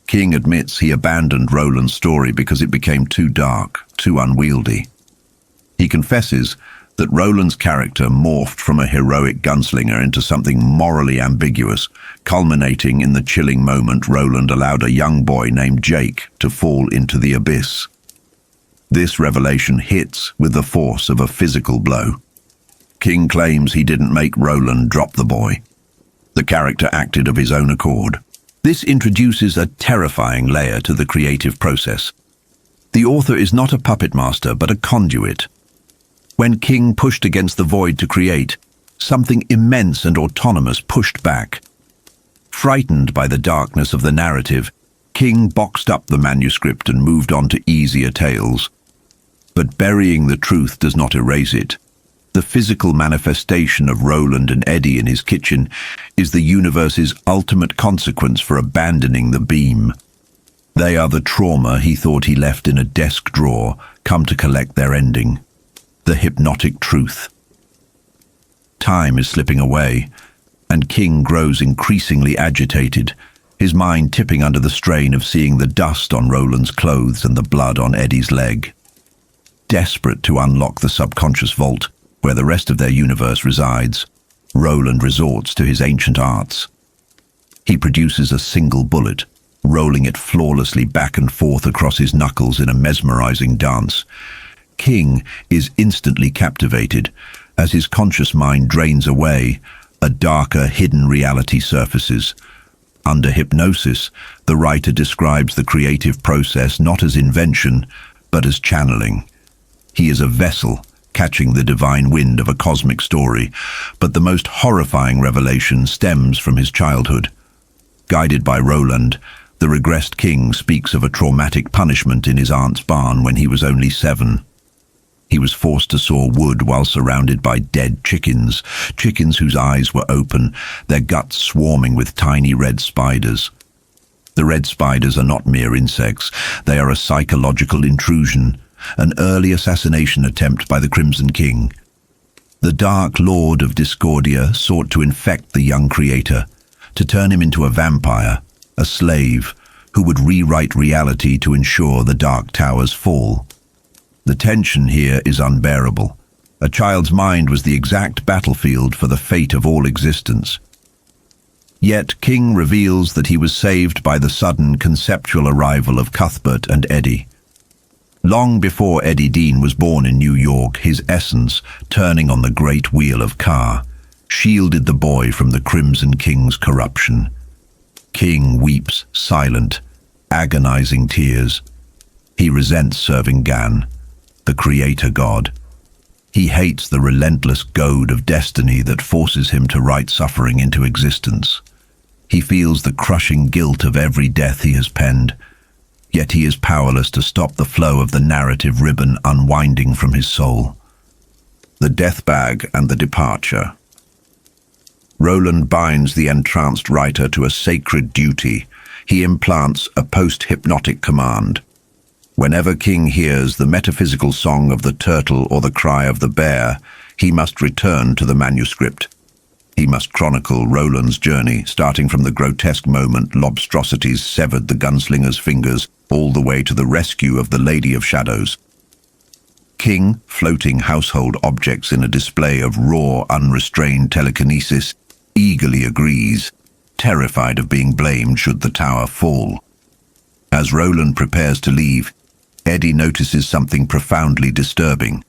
King admits he abandoned Roland's story because it became too dark, too unwieldy. He confesses that Roland's character morphed from a heroic gunslinger into something morally ambiguous, culminating in the chilling moment Roland allowed a young boy named Jake to fall into the abyss. This revelation hits with the force of a physical blow. King claims he didn't make Roland drop the boy. The character acted of his own accord. This introduces a terrifying layer to the creative process. The author is not a puppet master, but a conduit. When King pushed against the void to create, something immense and autonomous pushed back. Frightened by the darkness of the narrative, King boxed up the manuscript and moved on to easier tales. But burying the truth does not erase it. The physical manifestation of Roland and Eddie in his kitchen is the universe's ultimate consequence for abandoning the beam. They are the trauma he thought he left in a desk drawer, come to collect their ending. The hypnotic truth. Time is slipping away, and King grows increasingly agitated, his mind tipping under the strain of seeing the dust on Roland's clothes and the blood on Eddie's leg. Desperate to unlock the subconscious vault, where the rest of their universe resides, Roland resorts to his ancient arts. He produces a single bullet, rolling it flawlessly back and forth across his knuckles in a mesmerizing dance. King is instantly captivated. As his conscious mind drains away, a darker, hidden reality surfaces. Under hypnosis, the writer describes the creative process not as invention, but as channeling. He is a vessel, catching the divine wind of a cosmic story, but the most horrifying revelation stems from his childhood. Guided by Roland, the regressed King speaks of a traumatic punishment in his aunt's barn when he was only 7. He was forced to saw wood while surrounded by dead chickens whose eyes were open, their guts swarming with tiny red spiders. The red spiders are not mere insects, they are a psychological intrusion, an early assassination attempt by the Crimson King. The Dark Lord of Discordia sought to infect the young creator, to turn him into a vampire, a slave, who would rewrite reality to ensure the Dark Tower's fall. The tension here is unbearable. A child's mind was the exact battlefield for the fate of all existence. Yet King reveals that he was saved by the sudden conceptual arrival of Cuthbert and Eddie. Long before Eddie Dean was born in New York, his essence, turning on the great wheel of Ka, shielded the boy from the Crimson King's corruption. King weeps silent, agonizing tears. He resents serving Gan, the creator god. He hates the relentless goad of destiny that forces him to write suffering into existence. He feels the crushing guilt of every death he has penned, yet he is powerless to stop the flow of the narrative ribbon unwinding from his soul. The death bag and the departure. Roland binds the entranced writer to a sacred duty. He implants a post-hypnotic command. Whenever King hears the metaphysical song of the turtle or the cry of the bear, he must return to the manuscript. He must chronicle Roland's journey, starting from the grotesque moment lobstrosities severed the gunslinger's fingers, all the way to the rescue of the Lady of Shadows. King, floating household objects in a display of raw, unrestrained telekinesis, eagerly agrees, terrified of being blamed should the tower fall. As Roland prepares to leave, Eddie notices something profoundly disturbing.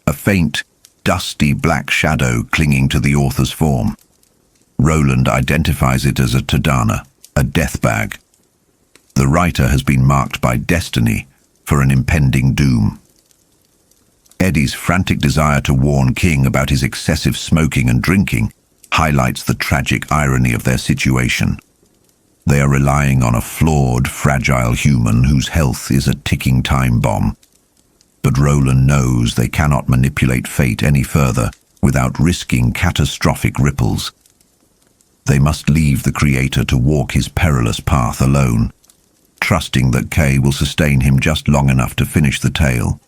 A faint, dusty black shadow clinging to the author's form. Roland identifies it as a Tadana, a death bag. The writer has been marked by destiny for an impending doom. Eddie's frantic desire to warn King about his excessive smoking and drinking highlights the tragic irony of their situation. They are relying on a flawed, fragile human whose health is a ticking time bomb. But Roland knows they cannot manipulate fate any further without risking catastrophic ripples. They must leave the creator to walk his perilous path alone, trusting that Kay will sustain him just long enough to finish the tale.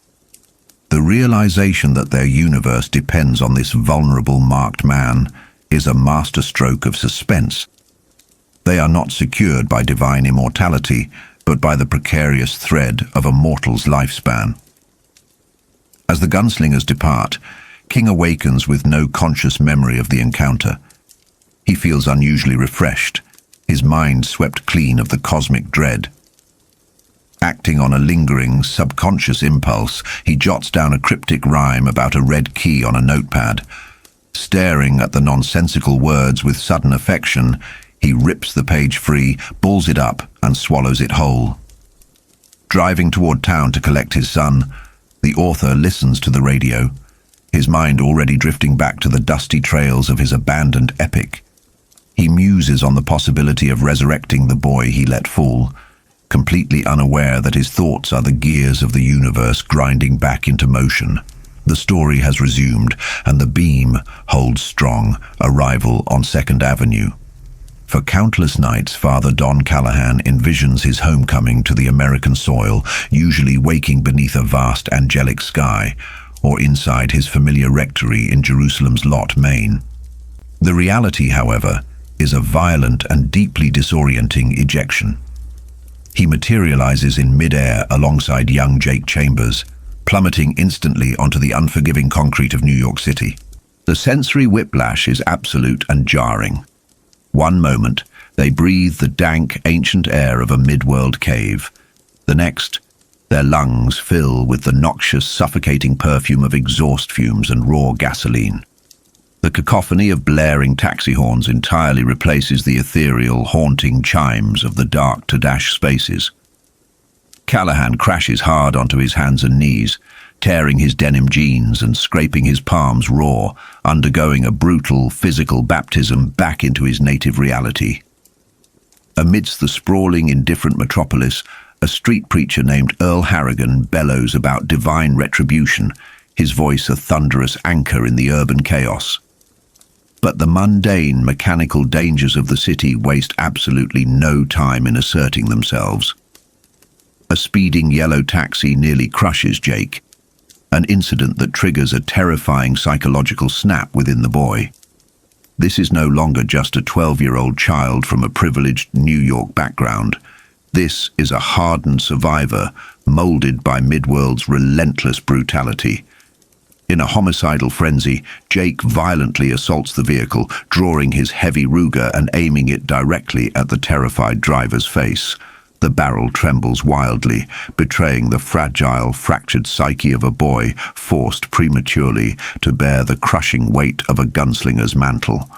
The realization that their universe depends on this vulnerable marked man is a masterstroke of suspense. They are not secured by divine immortality, but by the precarious thread of a mortal's lifespan. As the gunslingers depart, King awakens with no conscious memory of the encounter. He feels unusually refreshed, his mind swept clean of the cosmic dread. Acting on a lingering, subconscious impulse, he jots down a cryptic rhyme about a red key on a notepad. Staring at the nonsensical words with sudden affection, he rips the page free, balls it up, and swallows it whole. Driving toward town to collect his son, the author listens to the radio, his mind already drifting back to the dusty trails of his abandoned epic. He muses on the possibility of resurrecting the boy he let fall, completely unaware that his thoughts are the gears of the universe grinding back into motion. The story has resumed, and the beam holds strong, arrival on 2nd Avenue. For countless nights, Father Don Callahan envisions his homecoming to the American soil, usually waking beneath a vast angelic sky, or inside his familiar rectory in Jerusalem's Lot, Maine. The reality, however, is a violent and deeply disorienting ejection. He materializes in mid-air alongside young Jake Chambers, plummeting instantly onto the unforgiving concrete of New York City. The sensory whiplash is absolute and jarring. One moment, they breathe the dank, ancient air of a mid-world cave. The next, their lungs fill with the noxious, suffocating perfume of exhaust fumes and raw gasoline. The cacophony of blaring taxi horns entirely replaces the ethereal, haunting chimes of the dark to-dash spaces. Callahan crashes hard onto his hands and knees, tearing his denim jeans and scraping his palms raw, undergoing a brutal physical baptism back into his native reality. Amidst the sprawling, indifferent metropolis, a street preacher named Earl Harrigan bellows about divine retribution, his voice a thunderous anchor in the urban chaos. But the mundane, mechanical dangers of the city waste absolutely no time in asserting themselves. A speeding yellow taxi nearly crushes Jake, an incident that triggers a terrifying psychological snap within the boy. This is no longer just a 12-year-old child from a privileged New York background. This is a hardened survivor, molded by Midworld's relentless brutality. In a homicidal frenzy, Jake violently assaults the vehicle, drawing his heavy Ruger and aiming it directly at the terrified driver's face. The barrel trembles wildly, betraying the fragile, fractured psyche of a boy forced prematurely to bear the crushing weight of a gunslinger's mantle.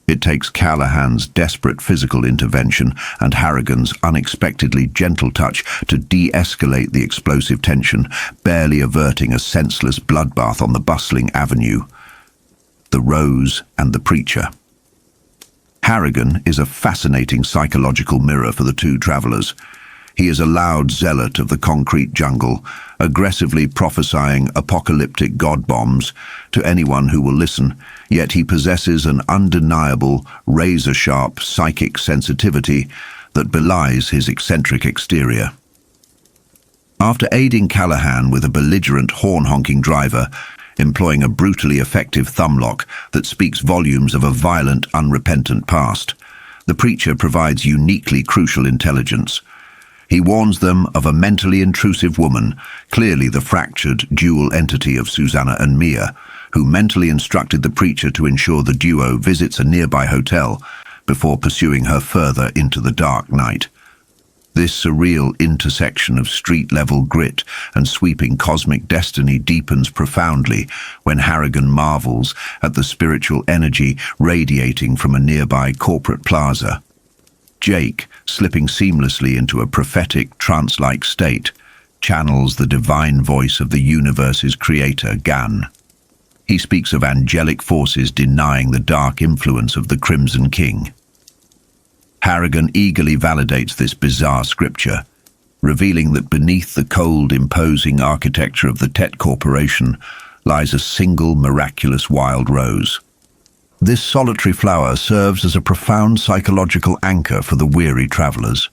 It takes Callahan's desperate physical intervention and Harrigan's unexpectedly gentle touch to de-escalate the explosive tension, barely averting a senseless bloodbath on the bustling avenue. The Rose and the Preacher. Harrigan is a fascinating psychological mirror for the two travelers. He is a loud zealot of the concrete jungle, aggressively prophesying apocalyptic god bombs to anyone who will listen, yet he possesses an undeniable, razor-sharp psychic sensitivity that belies his eccentric exterior. After aiding Callahan with a belligerent horn-honking driver, employing a brutally effective thumblock that speaks volumes of a violent, unrepentant past, the Preacher provides uniquely crucial intelligence. He warns them of a mentally intrusive woman, clearly the fractured dual entity of Susannah and Mia, who mentally instructed the Preacher to ensure the duo visits a nearby hotel before pursuing her further into the dark night. This surreal intersection of street-level grit and sweeping cosmic destiny deepens profoundly when Harrigan marvels at the spiritual energy radiating from a nearby corporate plaza. Jake, slipping seamlessly into a prophetic, trance-like state, channels the divine voice of the universe's creator, Gan. He speaks of angelic forces denying the dark influence of the Crimson King. Harrigan eagerly validates this bizarre scripture, revealing that beneath the cold, imposing architecture of the Tet Corporation lies a single miraculous wild rose. This solitary flower serves as a profound psychological anchor for the weary travelers.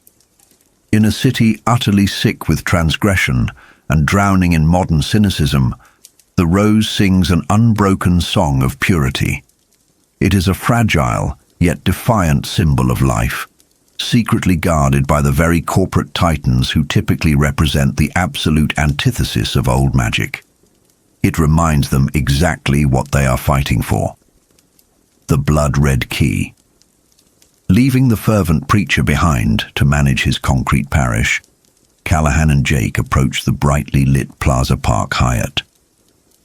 In a city utterly sick with transgression and drowning in modern cynicism, the rose sings an unbroken song of purity. It is a fragile, yet defiant symbol of life, secretly guarded by the very corporate titans who typically represent the absolute antithesis of old magic. It reminds them exactly what they are fighting for. The blood-red key. Leaving the fervent Preacher behind to manage his concrete parish, Callahan and Jake approach the brightly lit Plaza Park Hyatt.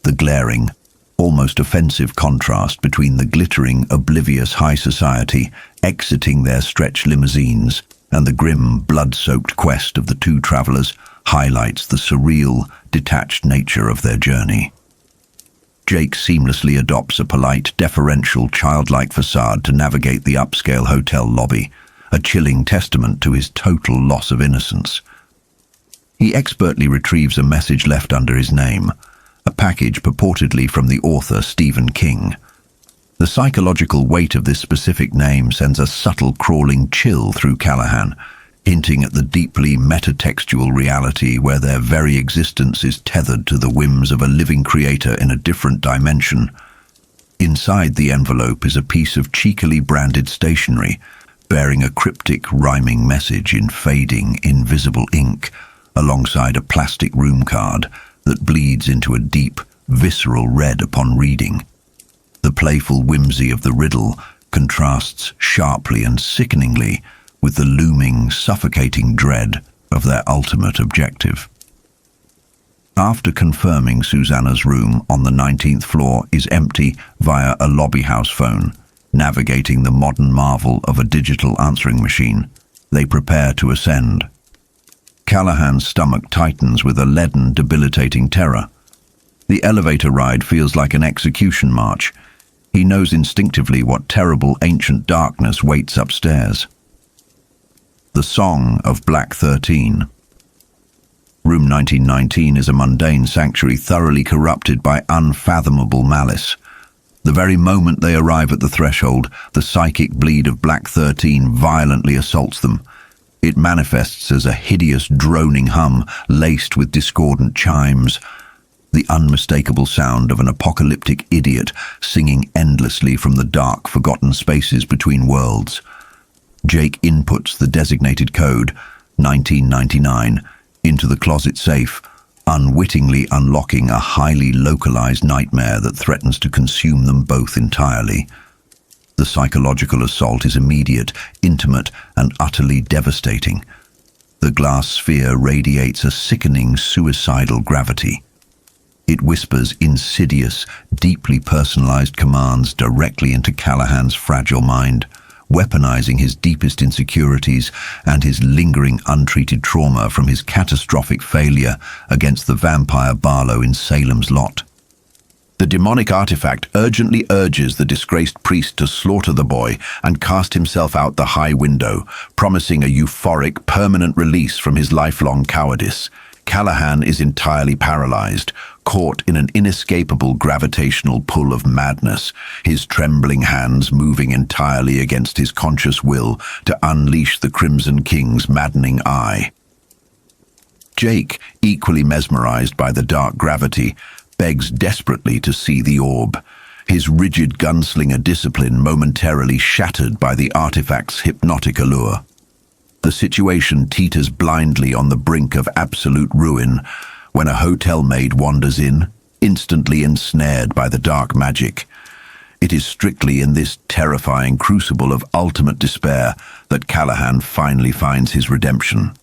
The glaring, almost offensive contrast between the glittering, oblivious high society exiting their stretched limousines and the grim, blood-soaked quest of the two travelers highlights the surreal, detached nature of their journey. Jake seamlessly adopts a polite, deferential, childlike facade to navigate the upscale hotel lobby, a chilling testament to his total loss of innocence. He expertly retrieves a message left under his name, a package purportedly from the author Stephen King. The psychological weight of this specific name sends a subtle crawling chill through Callahan, hinting at the deeply metatextual reality where their very existence is tethered to the whims of a living creator in a different dimension. Inside the envelope is a piece of cheekily branded stationery, bearing a cryptic rhyming message in fading, invisible ink, alongside a plastic room card that bleeds into a deep, visceral red upon reading. The playful whimsy of the riddle contrasts sharply and sickeningly with the looming, suffocating dread of their ultimate objective. After confirming Susannah's room on the 19th floor is empty via a lobby house phone, navigating the modern marvel of a digital answering machine, they prepare to ascend. Callahan's stomach tightens with a leaden, debilitating terror. The elevator ride feels like an execution march. He knows instinctively what terrible ancient darkness waits upstairs. The Song of Black 13. Room 1919 is a mundane sanctuary thoroughly corrupted by unfathomable malice. The very moment they arrive at the threshold, the psychic bleed of Black 13 violently assaults them. It manifests as a hideous droning hum laced with discordant chimes, the unmistakable sound of an apocalyptic idiot singing endlessly from the dark, forgotten spaces between worlds. Jake inputs the designated code, 1999, into the closet safe, unwittingly unlocking a highly localized nightmare that threatens to consume them both entirely. The psychological assault is immediate, intimate, and utterly devastating. The glass sphere radiates a sickening, suicidal gravity. It whispers insidious, deeply personalized commands directly into Callahan's fragile mind, weaponizing his deepest insecurities and his lingering untreated trauma from his catastrophic failure against the vampire Barlow in Salem's Lot. The demonic artifact urgently urges the disgraced priest to slaughter the boy and cast himself out the high window, promising a euphoric, permanent release from his lifelong cowardice. Callahan is entirely paralyzed, caught in an inescapable gravitational pull of madness, his trembling hands moving entirely against his conscious will to unleash the Crimson King's maddening eye. Jake, equally mesmerized by the dark gravity, begs desperately to see the orb, his rigid gunslinger discipline momentarily shattered by the artifact's hypnotic allure. The situation teeters blindly on the brink of absolute ruin when a hotel maid wanders in, instantly ensnared by the dark magic. It is strictly in this terrifying crucible of ultimate despair that Callahan finally finds his redemption.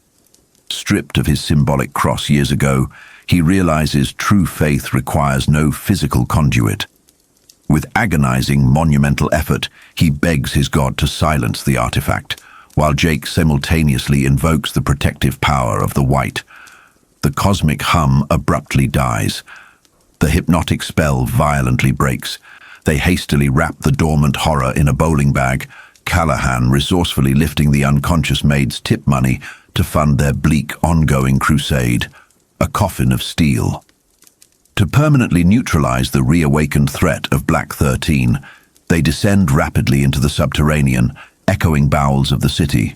Stripped of his symbolic cross years ago, he realizes true faith requires no physical conduit. With agonizing, monumental effort, he begs his god to silence the artifact, while Jake simultaneously invokes the protective power of the white. The cosmic hum abruptly dies. The hypnotic spell violently breaks. They hastily wrap the dormant horror in a bowling bag, Callahan resourcefully lifting the unconscious maid's tip money to fund their bleak, ongoing crusade, a coffin of steel. To permanently neutralize the reawakened threat of Black 13, they descend rapidly into the subterranean, echoing bowels of the city,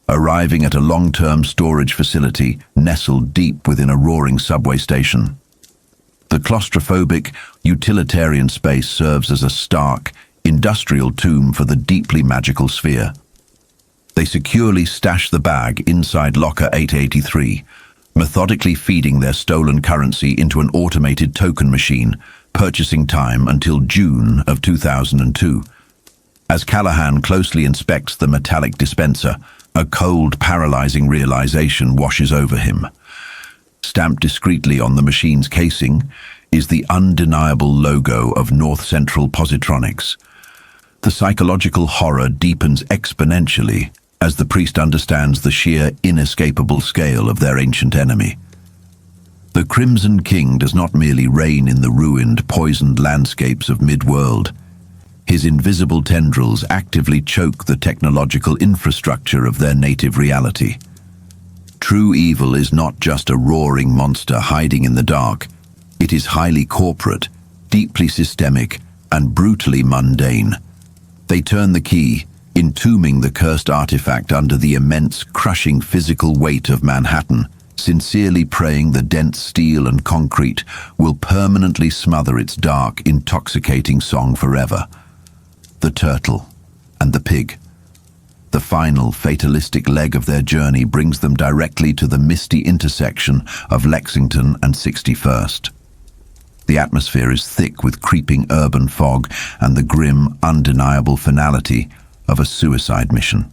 arriving at a long-term storage facility nestled deep within a roaring subway station. The claustrophobic, utilitarian space serves as a stark, industrial tomb for the deeply magical sphere. They securely stash the bag inside locker 883, methodically feeding their stolen currency into an automated token machine, purchasing time until June of 2002. As Callahan closely inspects the metallic dispenser, a cold, paralyzing realization washes over him. Stamped discreetly on the machine's casing is the undeniable logo of North Central Positronics. The psychological horror deepens exponentially as the priest understands the sheer, inescapable scale of their ancient enemy. The Crimson King does not merely reign in the ruined, poisoned landscapes of mid-world. His invisible tendrils actively choke the technological infrastructure of their native reality. True evil is not just a roaring monster hiding in the dark. It is highly corporate, deeply systemic, and brutally mundane. They turn the key, entombing the cursed artifact under the immense, crushing physical weight of Manhattan, sincerely praying the dense steel and concrete will permanently smother its dark, intoxicating song forever. The turtle and the pig. The final, fatalistic leg of their journey brings them directly to the misty intersection of Lexington and 61st. The atmosphere is thick with creeping urban fog and the grim, undeniable finality of a suicide mission.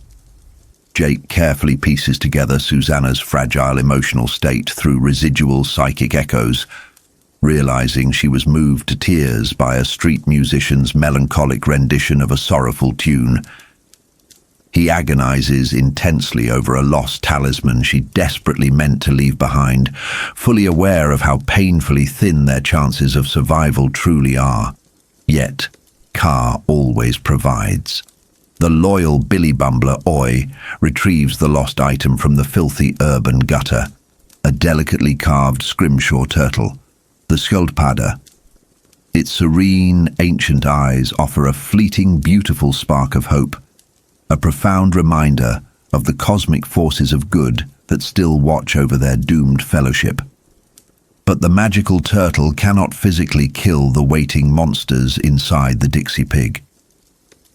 Jake carefully pieces together Susannah's fragile emotional state through residual psychic echoes, realizing she was moved to tears by a street musician's melancholic rendition of a sorrowful tune. He agonizes intensely over a lost talisman she desperately meant to leave behind, fully aware of how painfully thin their chances of survival truly are. Yet, Ka always provides. The loyal Billy Bumbler, Oi, retrieves the lost item from the filthy urban gutter, a delicately carved scrimshaw turtle, the skjoldpadda. Its serene, ancient eyes offer a fleeting, beautiful spark of hope, a profound reminder of the cosmic forces of good that still watch over their doomed fellowship. But the magical turtle cannot physically kill the waiting monsters inside the Dixie Pig.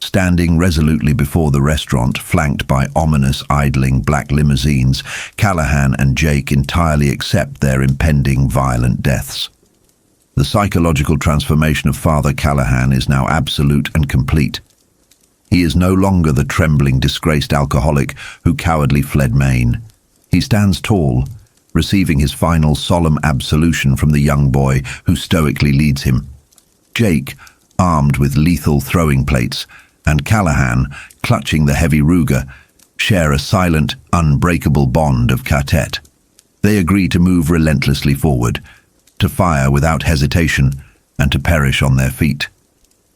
Standing resolutely before the restaurant, flanked by ominous, idling black limousines, Callahan and Jake entirely accept their impending violent deaths. The psychological transformation of Father Callahan is now absolute and complete. He is no longer the trembling, disgraced alcoholic who cowardly fled Maine. He stands tall, receiving his final solemn absolution from the young boy who stoically leads him. Jake, armed with lethal throwing plates, and Callahan, clutching the heavy Ruger, share a silent, unbreakable bond of ka-tet. They agree to move relentlessly forward, to fire without hesitation, and to perish on their feet.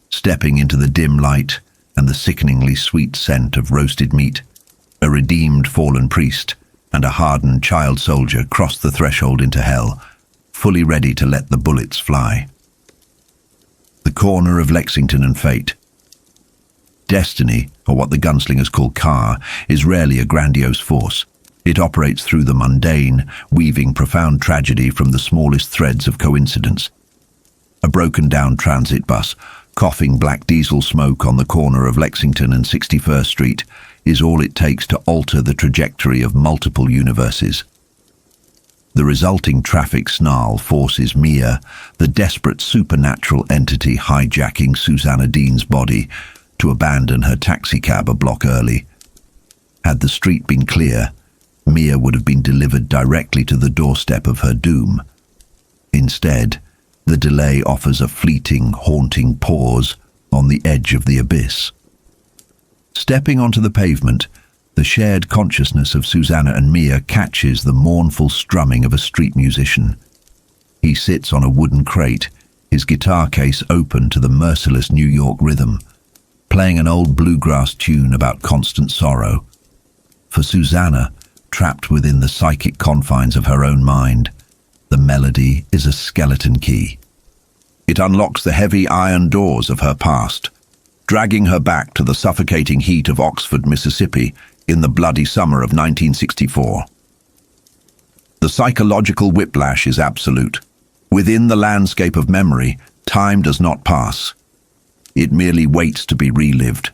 Stepping into the dim light and the sickeningly sweet scent of roasted meat, a redeemed fallen priest and a hardened child soldier cross the threshold into hell, fully ready to let the bullets fly. The corner of Lexington and fate. Destiny, or what the gunslingers call Ka, is rarely a grandiose force. It operates through the mundane, weaving profound tragedy from the smallest threads of coincidence. A broken-down transit bus, coughing black diesel smoke on the corner of Lexington and 61st Street, is all it takes to alter the trajectory of multiple universes. The resulting traffic snarl forces Mia, the desperate supernatural entity hijacking Susannah Dean's body, to abandon her taxicab a block early. Had the street been clear, Mia would have been delivered directly to the doorstep of her doom. Instead, the delay offers a fleeting, haunting pause on the edge of the abyss. Stepping onto the pavement, the shared consciousness of Susannah and Mia catches the mournful strumming of a street musician. He sits on a wooden crate, his guitar case open to the merciless New York rhythm, playing an old bluegrass tune about constant sorrow. For Susannah, trapped within the psychic confines of her own mind, the melody is a skeleton key. It unlocks the heavy iron doors of her past, dragging her back to the suffocating heat of Oxford, Mississippi, in the bloody summer of 1964. The psychological whiplash is absolute. Within the landscape of memory, time does not pass. It merely waits to be relived.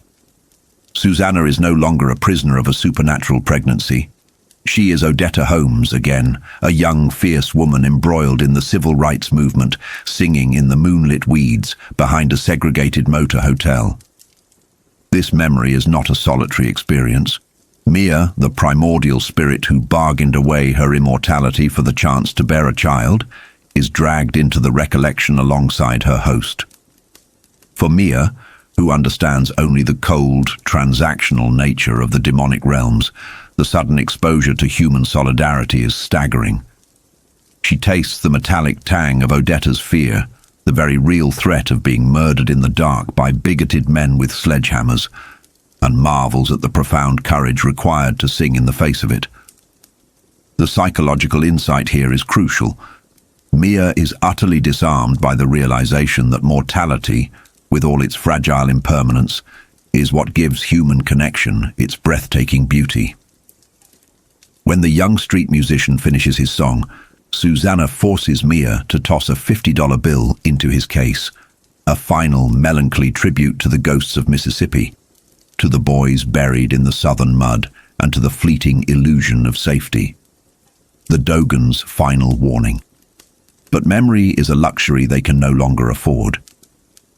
Susannah is no longer a prisoner of a supernatural pregnancy. She is Odetta Holmes again, a young, fierce woman embroiled in the civil rights movement, singing in the moonlit weeds behind a segregated motor hotel. This memory is not a solitary experience. Mia, the primordial spirit who bargained away her immortality for the chance to bear a child, is dragged into the recollection alongside her host. For Mia, who understands only the cold, transactional nature of the demonic realms, the sudden exposure to human solidarity is staggering. She tastes the metallic tang of Odetta's fear, the very real threat of being murdered in the dark by bigoted men with sledgehammers, and marvels at the profound courage required to sing in the face of it. The psychological insight here is crucial. Mia is utterly disarmed by the realization that mortality, with all its fragile impermanence, is what gives human connection its breathtaking beauty. When the young street musician finishes his song, Susannah forces Mia to toss a $50 bill into his case, a final melancholy tribute to the ghosts of Mississippi, to the boys buried in the southern mud, and to the fleeting illusion of safety. The Dogen's final warning. But memory is a luxury they can no longer afford.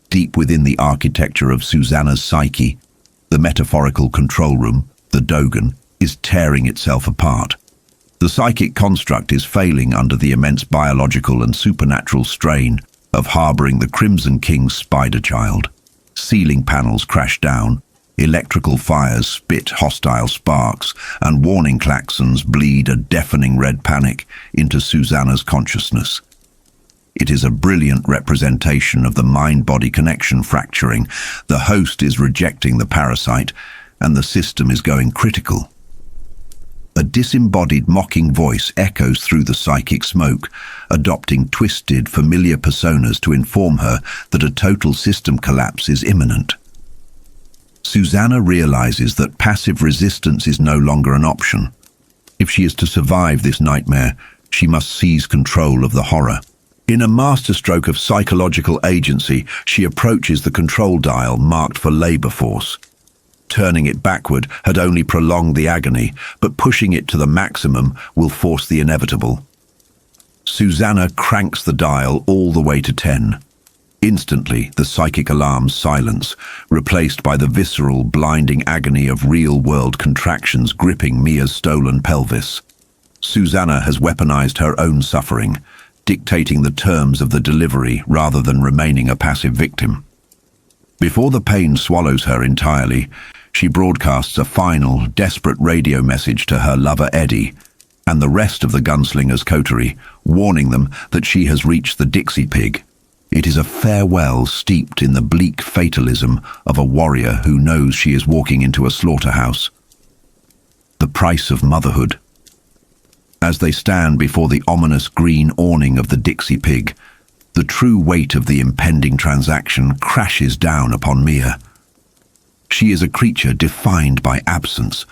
Deep within the architecture of Susannah's psyche, the metaphorical control room, the Dogen, is tearing itself apart. The psychic construct is failing under the immense biological and supernatural strain of harboring the Crimson King's spider child. Ceiling panels crash down, electrical fires spit hostile sparks, and warning klaxons bleed a deafening red panic into Susannah's consciousness. It is a brilliant representation of the mind-body connection fracturing. The host is rejecting the parasite, and the system is going critical. A disembodied mocking voice echoes through the psychic smoke, adopting twisted, familiar personas to inform her that a total system collapse is imminent. Susannah realizes that passive resistance is no longer an option. If she is to survive this nightmare, she must seize control of the horror. In a masterstroke of psychological agency, she approaches the control dial marked for labor force. Turning it backward had only prolonged the agony, but pushing it to the maximum will force the inevitable. Susannah cranks the dial all the way to 10. Instantly, the psychic alarms silence, replaced by the visceral, blinding agony of real-world contractions gripping Mia's stolen pelvis. Susannah has weaponized her own suffering, dictating the terms of the delivery rather than remaining a passive victim. Before the pain swallows her entirely, she broadcasts a final, desperate radio message to her lover Eddie and the rest of the gunslinger's coterie, warning them that she has reached the Dixie Pig. It is a farewell steeped in the bleak fatalism of a warrior who knows she is walking into a slaughterhouse. The price of motherhood. As they stand before the ominous green awning of the Dixie Pig, the true weight of the impending transaction crashes down upon Mia. She is a creature defined by absence,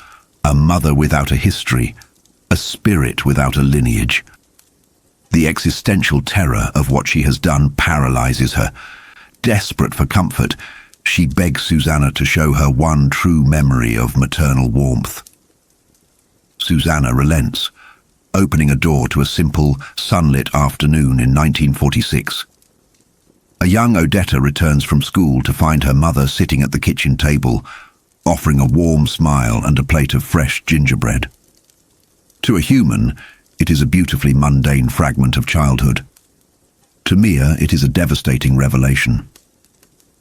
a mother without a history, a spirit without a lineage. The existential terror of what she has done paralyzes her. Desperate for comfort, she begs Susannah to show her one true memory of maternal warmth. Susannah relents, opening a door to a simple, sunlit afternoon in 1946. A young Odetta returns from school to find her mother sitting at the kitchen table, offering a warm smile and a plate of fresh gingerbread. To a human, it is a beautifully mundane fragment of childhood. To Mia, it is a devastating revelation.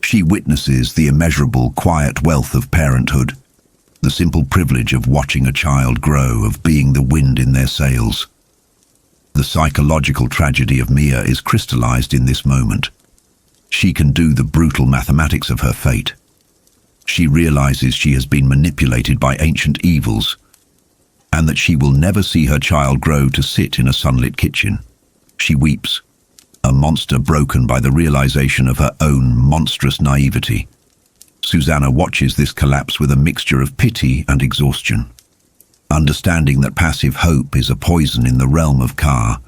She witnesses the immeasurable, quiet wealth of parenthood, the simple privilege of watching a child grow, of being the wind in their sails. The psychological tragedy of Mia is crystallized in this moment. She can do the brutal mathematics of her fate. She realizes she has been manipulated by ancient evils, and that she will never see her child grow to sit in a sunlit kitchen. She weeps, a monster broken by the realization of her own monstrous naivety. Susannah watches this collapse with a mixture of pity and exhaustion. Understanding that passive hope is a poison in the realm of Ka,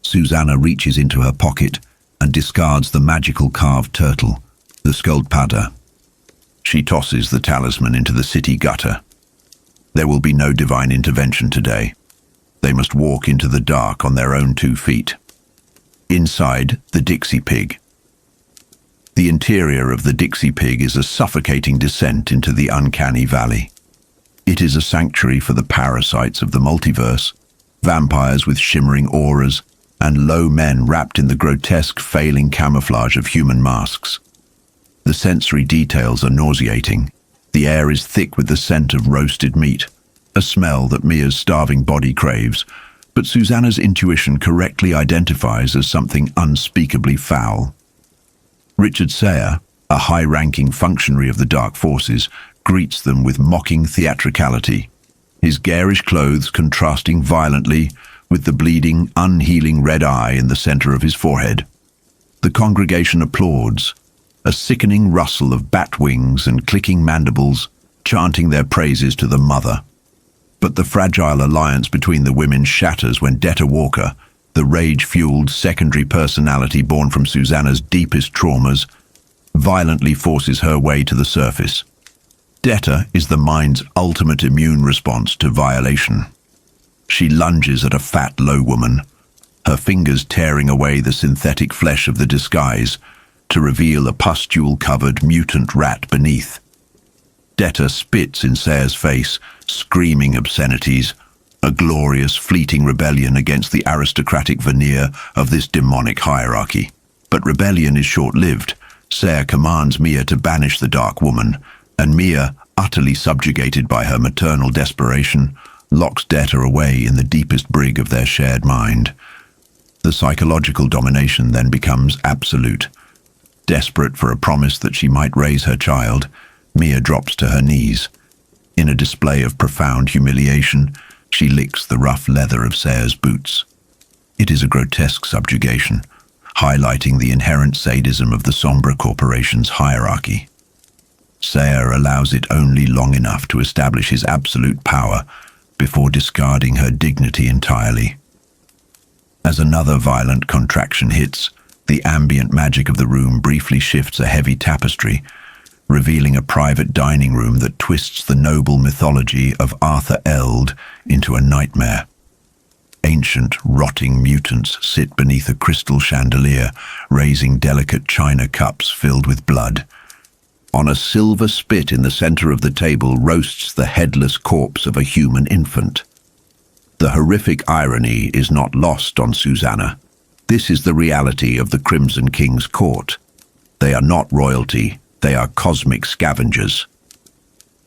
Susannah reaches into her pocket and discards the magical carved turtle, the sköldpadda. She tosses the talisman into the city gutter. There will be no divine intervention today. They must walk into the dark on their own 2 feet. Inside the Dixie Pig. The interior of the Dixie Pig is a suffocating descent into the uncanny valley. It is a sanctuary for the parasites of the multiverse, vampires with shimmering auras, and low men wrapped in the grotesque, failing camouflage of human masks. The sensory details are nauseating. The air is thick with the scent of roasted meat, a smell that Mia's starving body craves, but Susannah's intuition correctly identifies as something unspeakably foul. Richard Sayre, a high-ranking functionary of the Dark Forces, greets them with mocking theatricality, his garish clothes contrasting violently with the bleeding, unhealing red eye in the center of his forehead. The congregation applauds, a sickening rustle of bat wings and clicking mandibles, chanting their praises to the mother. But the fragile alliance between the women shatters when Detta Walker, the rage-fueled secondary personality born from Susannah's deepest traumas, violently forces her way to the surface. Detta is the mind's ultimate immune response to violation. She lunges at a fat, low woman, her fingers tearing away the synthetic flesh of the disguise to reveal a pustule-covered mutant rat beneath. Detta spits in Sayre's face, screaming obscenities, a glorious, fleeting rebellion against the aristocratic veneer of this demonic hierarchy. But rebellion is short-lived. Sayre commands Mia to banish the Dark Woman, and Mia, utterly subjugated by her maternal desperation, locks Detta away in the deepest brig of their shared mind. The psychological domination then becomes absolute. Desperate for a promise that she might raise her child, Mia drops to her knees. In a display of profound humiliation, she licks the rough leather of Sayre's boots. It is a grotesque subjugation, highlighting the inherent sadism of the Sombra Corporation's hierarchy. Sayre allows it only long enough to establish his absolute power before discarding her dignity entirely. As another violent contraction hits, the ambient magic of the room briefly shifts a heavy tapestry, revealing a private dining room that twists the noble mythology of Arthur Eld into a nightmare. Ancient, rotting mutants sit beneath a crystal chandelier, raising delicate china cups filled with blood. On a silver spit in the center of the table roasts the headless corpse of a human infant. The horrific irony is not lost on Susannah. This is the reality of the Crimson King's court. They are not royalty, they are cosmic scavengers.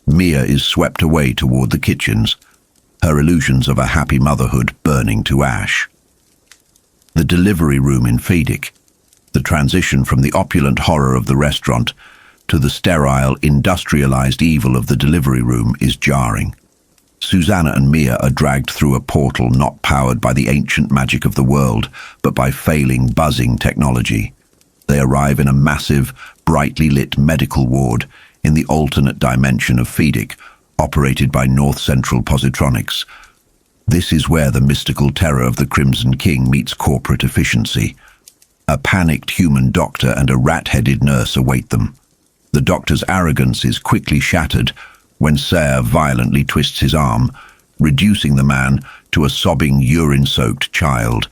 Mia is swept away toward the kitchens, her illusions of a happy motherhood burning to ash. The delivery room in Hypnotic, the transition from the opulent horror of the restaurant to the sterile, industrialized evil of the delivery room is jarring. Susannah and Mia are dragged through a portal not powered by the ancient magic of the world, but by failing, buzzing technology. They arrive in a massive, brightly lit medical ward in the alternate dimension of Hypnotic, operated by North Central Positronics. This is where the mystical terror of the Crimson King meets corporate efficiency. A panicked human doctor and a rat-headed nurse await them. The doctor's arrogance is quickly shattered when Sayre violently twists his arm, reducing the man to a sobbing, urine-soaked child.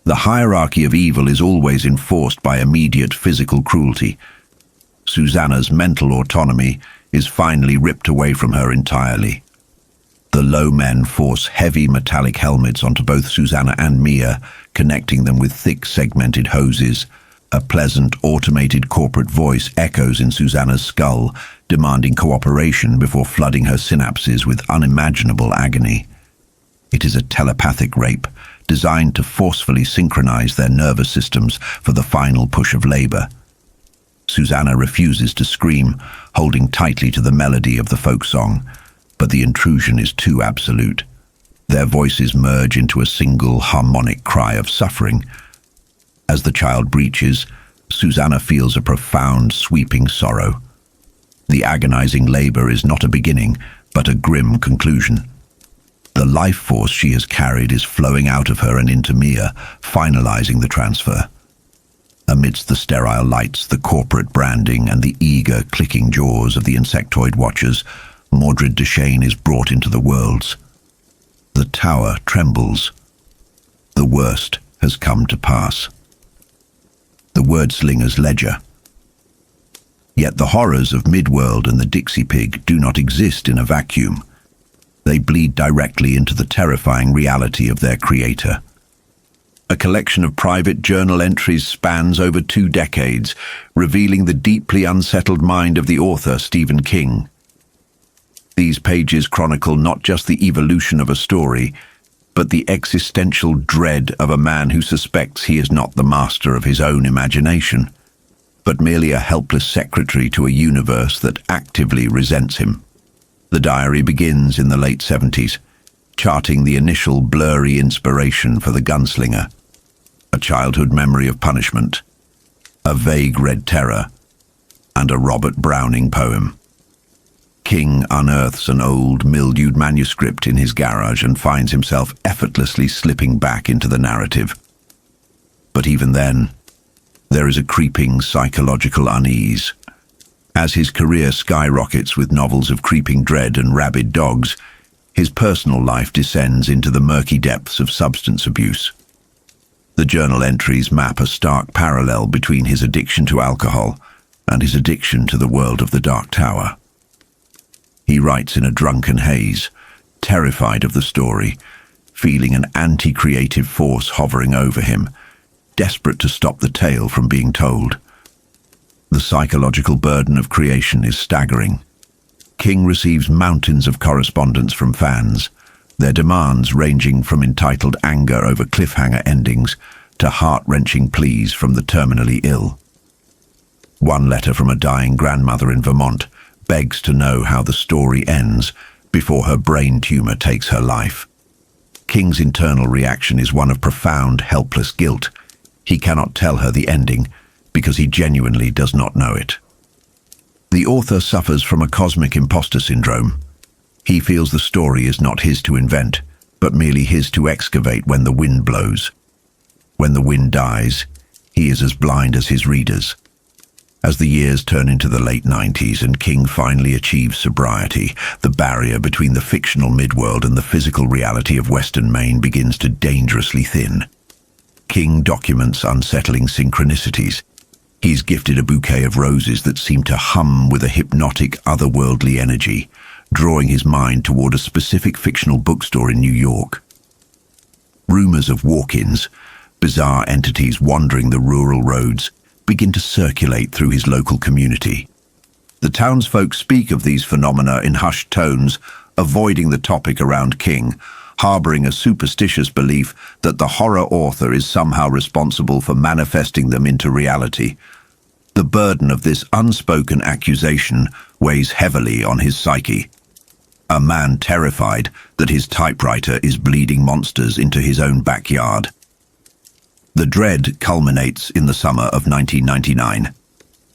The hierarchy of evil is always enforced by immediate physical cruelty. Susannah's mental autonomy is finally ripped away from her entirely. The low men force heavy metallic helmets onto both Susannah and Mia, connecting them with thick segmented hoses. A pleasant, automated corporate voice echoes in Susannah's skull, demanding cooperation before flooding her synapses with unimaginable agony. It is a telepathic rape, designed to forcefully synchronize their nervous systems for the final push of labor. Susannah refuses to scream, holding tightly to the melody of the folk song, but the intrusion is too absolute. Their voices merge into a single harmonic cry of suffering. As the child breaches, Susannah feels a profound, sweeping sorrow. The agonizing labor is not a beginning, but a grim conclusion. The life force she has carried is flowing out of her and into Mia, finalizing the transfer. Amidst the sterile lights, the corporate branding, and the eager, clicking jaws of the insectoid watchers, Mordred Duchesne is brought into the worlds. The tower trembles. The worst has come to pass. The wordslinger's ledger. Yet the horrors of Midworld and the Dixie Pig do not exist in a vacuum. They bleed directly into the terrifying reality of their creator. A collection of private journal entries spans over 2 decades, revealing the deeply unsettled mind of the author, Stephen King. These pages chronicle not just the evolution of a story, but the existential dread of a man who suspects he is not the master of his own imagination, but merely a helpless secretary to a universe that actively resents him. The diary begins in the late 70s, charting the initial blurry inspiration for the gunslinger. A childhood memory of punishment, a vague red terror, and a Robert Browning poem. King unearths an old, mildewed manuscript in his garage and finds himself effortlessly slipping back into the narrative. But even then, there is a creeping psychological unease. As his career skyrockets with novels of creeping dread and rabid dogs, his personal life descends into the murky depths of substance abuse. The journal entries map a stark parallel between his addiction to alcohol and his addiction to the world of the Dark Tower. He writes in a drunken haze, terrified of the story, feeling an anti-creative force hovering over him, desperate to stop the tale from being told. The psychological burden of creation is staggering. King receives mountains of correspondence from fans, their demands ranging from entitled anger over cliffhanger endings to heart-wrenching pleas from the terminally ill. One letter from a dying grandmother in Vermont begs to know how the story ends before her brain tumor takes her life. King's internal reaction is one of profound, helpless guilt. He cannot tell her the ending because he genuinely does not know it. The author suffers from a cosmic imposter syndrome. He feels the story is not his to invent, but merely his to excavate when the wind blows. When the wind dies, he is as blind as his readers. As the years turn into the late 90s and King finally achieves sobriety, the barrier between the fictional midworld and the physical reality of Western Maine begins to dangerously thin. King documents unsettling synchronicities. He's gifted a bouquet of roses that seem to hum with a hypnotic, otherworldly energy, drawing his mind toward a specific fictional bookstore in New York. Rumors of walk-ins, bizarre entities wandering the rural roads, begin to circulate through his local community. The townsfolk speak of these phenomena in hushed tones, avoiding the topic around King, harboring a superstitious belief that the horror author is somehow responsible for manifesting them into reality. The burden of this unspoken accusation weighs heavily on his psyche. A man terrified that his typewriter is bleeding monsters into his own backyard. The dread culminates in the summer of 1999.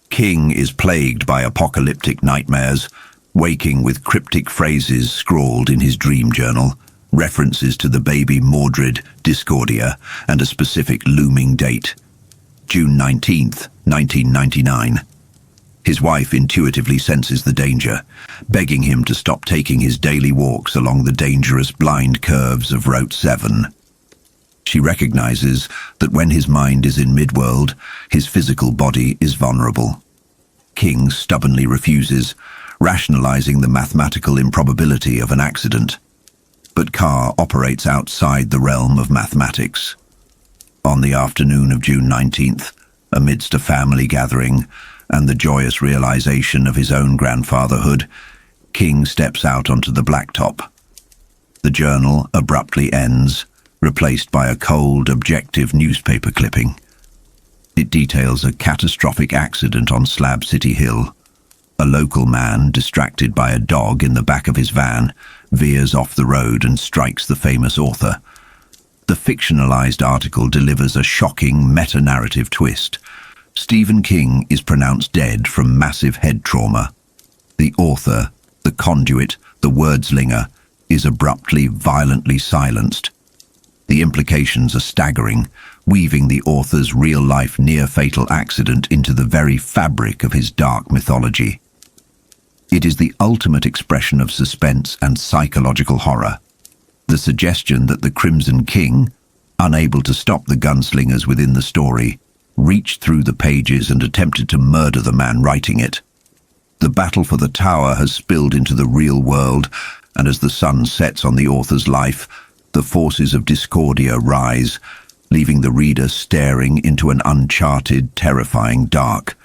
King is plagued by apocalyptic nightmares, waking with cryptic phrases scrawled in his dream journal, references to the baby Mordred, Discordia, and a specific looming date, June 19th, 1999. His wife intuitively senses the danger, begging him to stop taking his daily walks along the dangerous blind curves of Route 7. She recognizes that when his mind is in midworld, his physical body is vulnerable. King stubbornly refuses, rationalizing the mathematical improbability of an accident. But Carr operates outside the realm of mathematics. On the afternoon of June 19th, amidst a family gathering and the joyous realization of his own grandfatherhood, King steps out onto the blacktop. The journal abruptly ends, replaced by a cold, objective newspaper clipping. It details a catastrophic accident on Slab City Hill. A local man, distracted by a dog in the back of his van, veers off the road and strikes the famous author. The fictionalized article delivers a shocking meta-narrative twist. Stephen King is pronounced dead from massive head trauma. The author, the conduit, the wordslinger, is abruptly, violently silenced. The implications are staggering, weaving the author's real-life near-fatal accident into the very fabric of his dark mythology. It is the ultimate expression of suspense and psychological horror. The suggestion that the Crimson King, unable to stop the gunslingers within the story, reached through the pages and attempted to murder the man writing it. The battle for the tower has spilled into the real world, and as the sun sets on the author's life, the forces of Discordia rise, leaving the reader staring into an uncharted, terrifying dark.